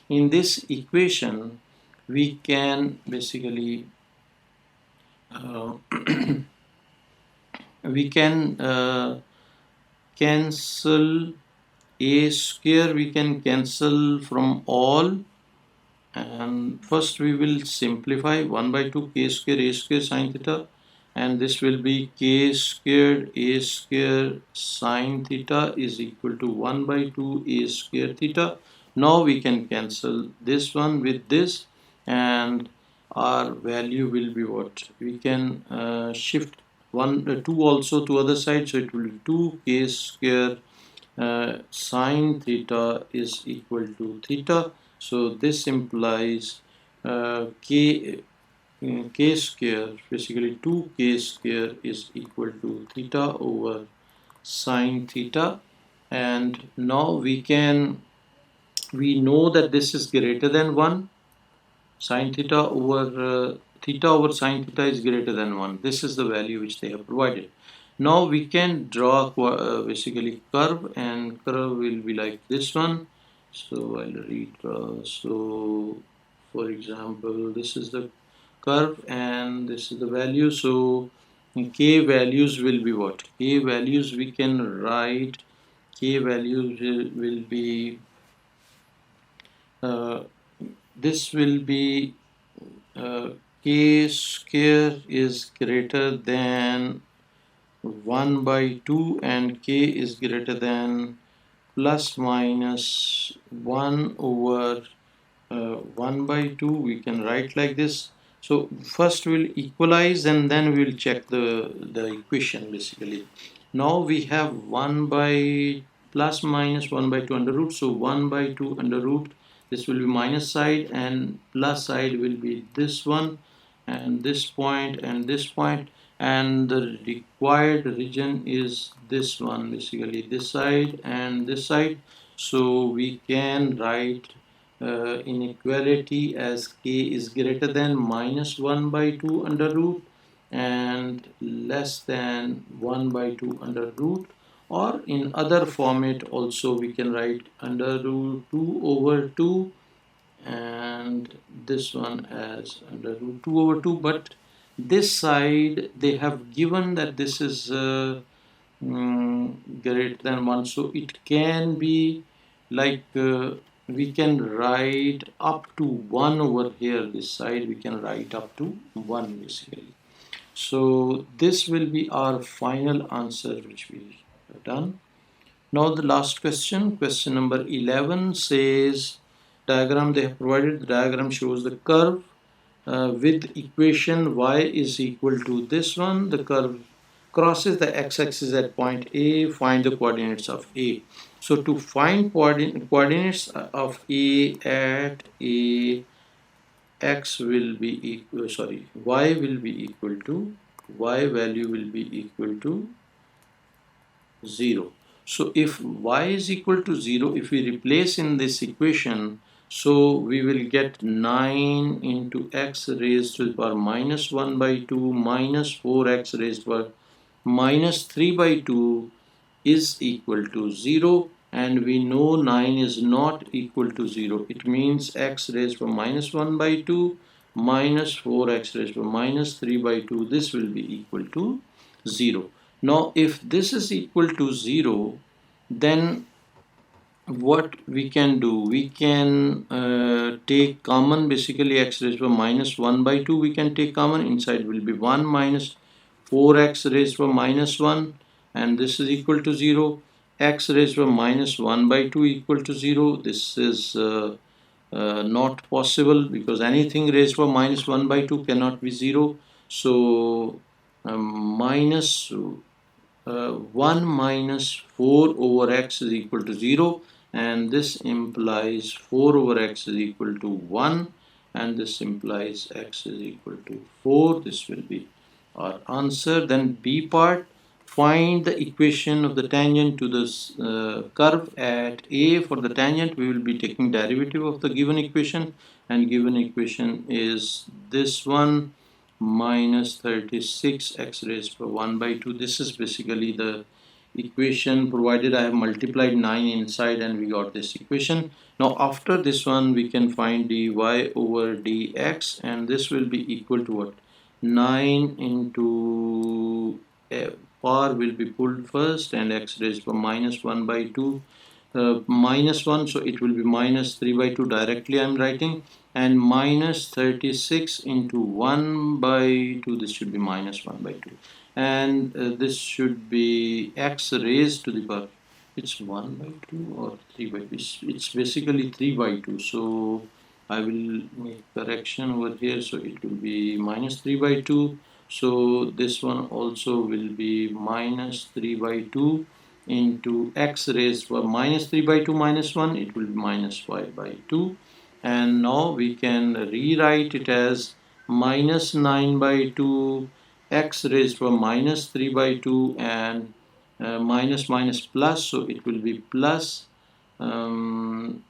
S1: In this equation we can basically we can cancel a square, we can cancel from all, and first we will simplify 1 by 2 k square a square sine theta, and this will be k squared a square sine theta is equal to 1 by 2 a square theta. Now we can cancel this one with this, and our value will be what? We can shift 2 also to other side, so it will be 2 k square sine theta is equal to theta. So this implies k k square, basically 2k square is equal to theta over sine theta. And now we know that this is greater than 1. Sine theta over sine theta is greater than 1. This is the value which they have provided. Now we can draw basically curve, and curve will be like this one. So I'll redraw. So for example, this is the curve and this is the value. So k values will be what? K values we can write. K values will be uh, this will be k square is greater than 1 by 2 and k is greater than plus minus 1 over 1 by 2. We can write like this. So first we'll equalize and then we'll check the equation basically. Now we have 1 by plus minus 1 by 2 under root. So 1 by 2 under root, this will be minus side and plus side will be this one and this point, and the required region is this one, basically this side and this side. So we can write inequality as k is greater than minus 1 by 2 under root and less than 1 by 2 under root, or in other format also we can write under root 2 over 2 and this one as under root 2 over 2. But this side they have given that this is greater than 1, so it can be like we can write up to 1 over here. This side we can write up to 1 basically. So this will be our final answer which we have done. Now the last question, question number 11 says, diagram they have provided, the diagram shows the curve with equation y is equal to this one. The curve crosses the x-axis at point A, find the coordinates of A. So to find coordinates of A at A, x will be equal, sorry, y will be equal to, y value will be equal to 0. So if y is equal to 0, if we replace in this equation, so we will get 9 into x raised to the power minus 1 by 2 minus 4x raised to the power minus 3 by 2 is equal to 0, and we know 9 is not equal to 0. It means x raised to minus 1 by 2 minus 4x raised to minus 3 by 2, this will be equal to 0. Now if this is equal to 0, then what we can do, we can take common, basically x raised to minus 1 by 2 we can take common. Inside will be 1 minus 4x raised to minus 1, and this is equal to 0. X raised to minus 1 by 2 equal to 0. This is not possible because anything raised to minus 1 by 2 cannot be 0. So minus 1 minus 4 over x is equal to 0, and this implies 4 over x is equal to 1, and this implies x is equal to 4. This will be our answer. Then B part, find the equation of the tangent to this curve at A. For the tangent we will be taking derivative of the given equation, and given equation is this one, minus 36 x raised to 1 by 2. This is basically the equation provided. I have multiplied 9 inside and we got this equation. Now after this one we can find dy over dx, and this will be equal to what? 9 into power will be pulled first and x raised to minus 1 by 2 minus 1, so it will be minus 3 by 2 directly I am writing, and minus 36 into 1 by 2, this should be minus 1 by 2, and this should be x raised to the power, it's 1 by 2 or 3 by 2, it's basically 3 by 2, so I will make correction over here, so it will be minus 3 by 2, so this one also will be minus 3 by 2 into x raised to minus 3 by 2 minus 1, it will be minus 5 by 2, and now we can rewrite it as minus 9 by 2, x raised to minus 3 by 2, and minus minus plus, so it will be plus 3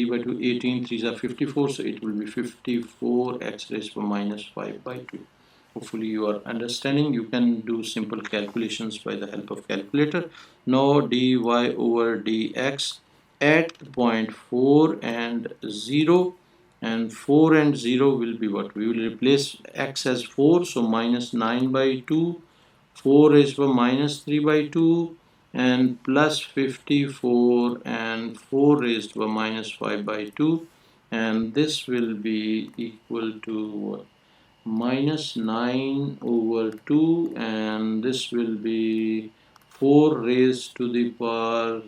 S1: by 2, 18, 3s are 54, so it will be 54 x raised to minus 5 by 2. Hopefully you are understanding. You can do simple calculations by the help of calculator. Now dy over dx at the point 4 and 0, and 4 and 0 will be what? We will replace x as 4, so minus 9 by 2, 4 raised to minus 3 by 2, and plus 54, and 4 raised to minus 5 by 2, and this will be equal to what? Minus 9 over 2, and this will be 4 raised to the power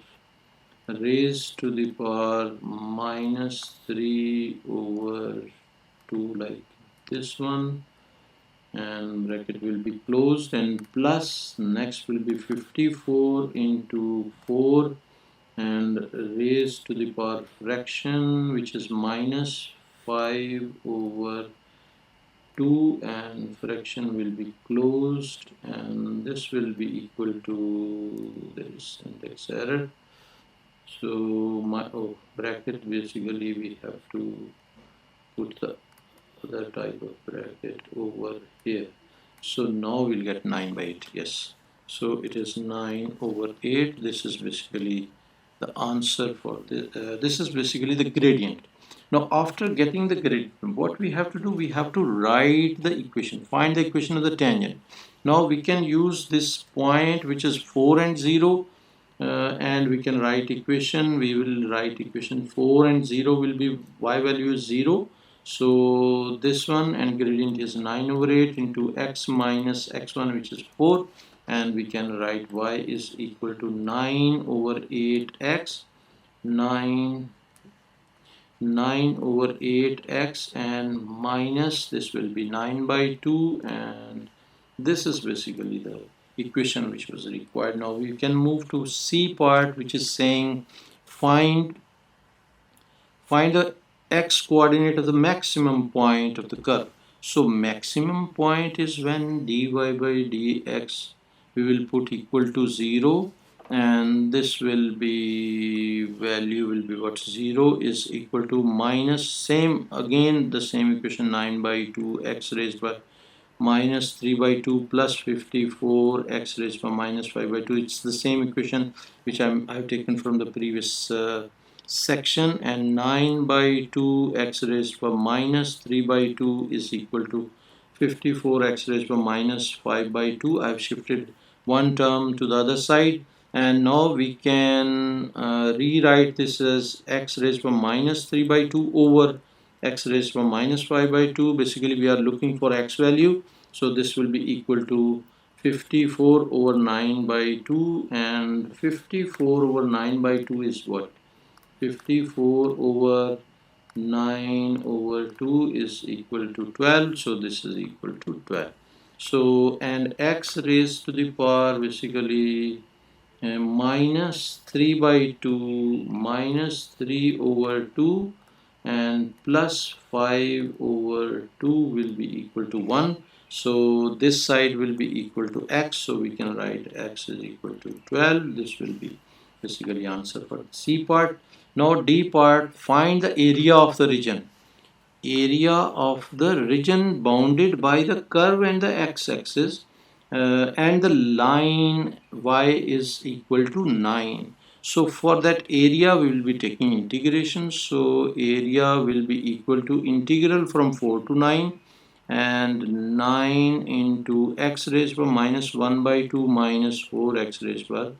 S1: minus 3 over 2, like this one, and bracket will be closed, and plus next will be 54 into 4 and raised to the power fraction, which is minus 5 over 2, and fraction will be closed, and this will be equal to, there is syntax error, so my bracket, basically we have to put the other type of bracket over here. So now we'll get 9 by 8. Yes, so it is 9 over 8. This is basically the answer for this. This is basically the gradient. Now after getting the gradient, what we have to do, we have to write the equation, find the equation of the tangent. Now we can use this point which is 4 and 0, and we can write equation. We will write equation 4 and 0 will be y value is 0. So this one, and gradient is 9 over 8 into x minus x1, which is 4, and we can write y is equal to 9 over 8x, 9 over 8x, and minus, this will be 9 by 2, and this is basically the equation which was required. Now we can move to C part, which is saying find the x coordinate of the maximum point of the curve. So maximum point is when dy by dx we will put equal to 0, and this will be, value will be what? 0 is equal to minus, same again the same equation, 9 by 2 x raised by minus 3 by 2 plus 54 x raised by minus 5 by 2. It's the same equation which I've taken from the previous section, and 9 by 2 x raised by minus 3 by 2 is equal to 54 x raised by minus 5 by 2. I've shifted one term to the other side, and now we can rewrite this as x raised by minus 3 by 2 over x raised by minus 5 by 2. Basically we are looking for x value, so this will be equal to 54 over 9 by 2, and 54 over 9 by 2 is what? 54 over 9 over 2 is equal to 12, so this is equal to 12. So, and x raised to the power, basically minus 3 by 2 minus 3 over 2, and plus 5 over 2 will be equal to 1. So this side will be equal to x, so we can write x is equal to 12. This will be basically answer for C part. Now D part, find the area of the region. Area of the region bounded by the curve and the x-axis, and the line y is equal to 9. So for that area we will be taking integration. So area will be equal to integral from 4 to 9, and 9 into x raised by minus 1 by 2 minus 4 x raised by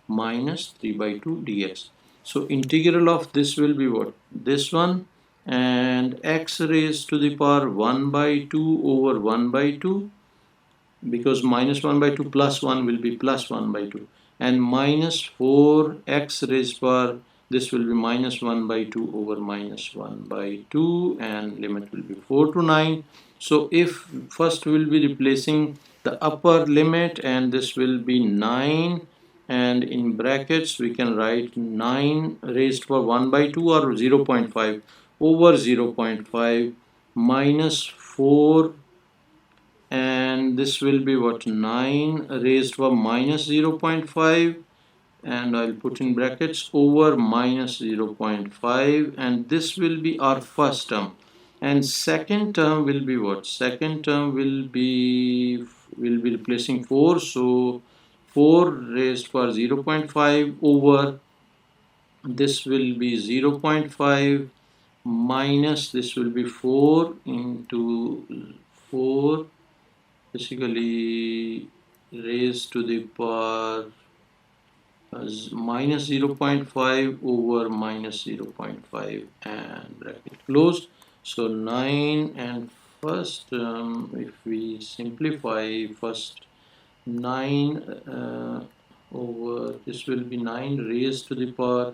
S1: minus 3 by 2 dx. So integral of this will be what? This one, and x raised to the power 1 by 2 over 1 by 2, because minus 1 by 2 plus 1 will be plus 1 by 2, and minus 4 x raised power, this will be minus 1 by 2 over minus 1 by 2, and limit will be 4 to 9. So if first we will be replacing the upper limit, and this will be 9, and in brackets we can write 9 raised to 1 by 2 or 0.5 over 0.5 minus 4, and this will be what, 9 raised to minus 0.5, and I'll put in brackets over minus 0.5, and this will be our first term. And second term will be what? Second term will be replacing 4, so 4 raised to 0.5 over this will be 0.5 minus this will be 4 into 4, basically raised to the power minus 0.5 over minus 0.5 and bracket closed. So 9, and first if we simplify, first 9 over this will be 9 raised to the power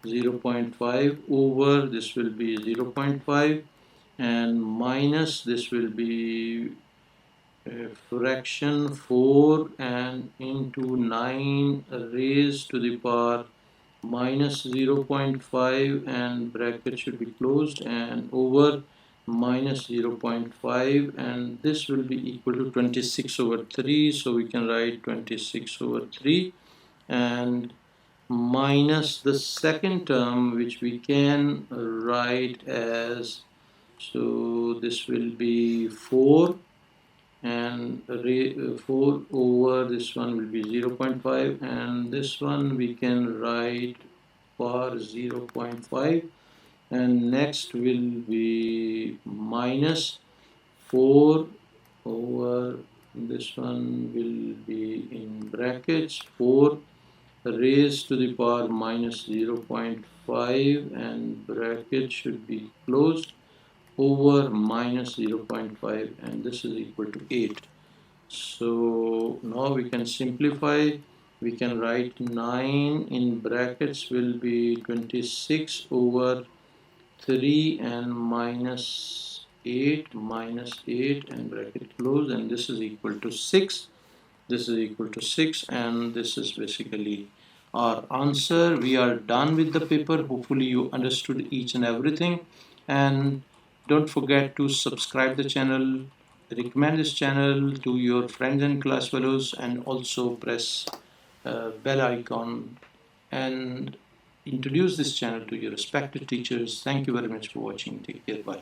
S1: 0.5 over this will be 0.5, and minus this will be fraction 4 and into 9 raised to the power minus 0.5 and bracket should be closed, and over minus 0.5, and this will be equal to 26 over 3, so we can write 26 over 3, and minus the second term which we can write as, so this will be 4, and 4 over this one will be 0.5, and this one we can write for 0.5, and next will be minus 4 over this one will be in brackets 4 raised to the power minus 0.5, and bracket should be closed, over minus 0.5, and this is equal to 8. So now we can simplify. We can write 9 in brackets will be 26 over 3 and minus 8 and bracket close, and this is equal to 6. This is equal to 6, and this is basically our answer. We are done with the paper. Hopefully you understood each and everything, and don't forget to subscribe the channel, recommend this channel to your friends and class fellows, and also press bell icon and introduce this channel to your respected teachers. Thank you very much for watching. Take care. Bye.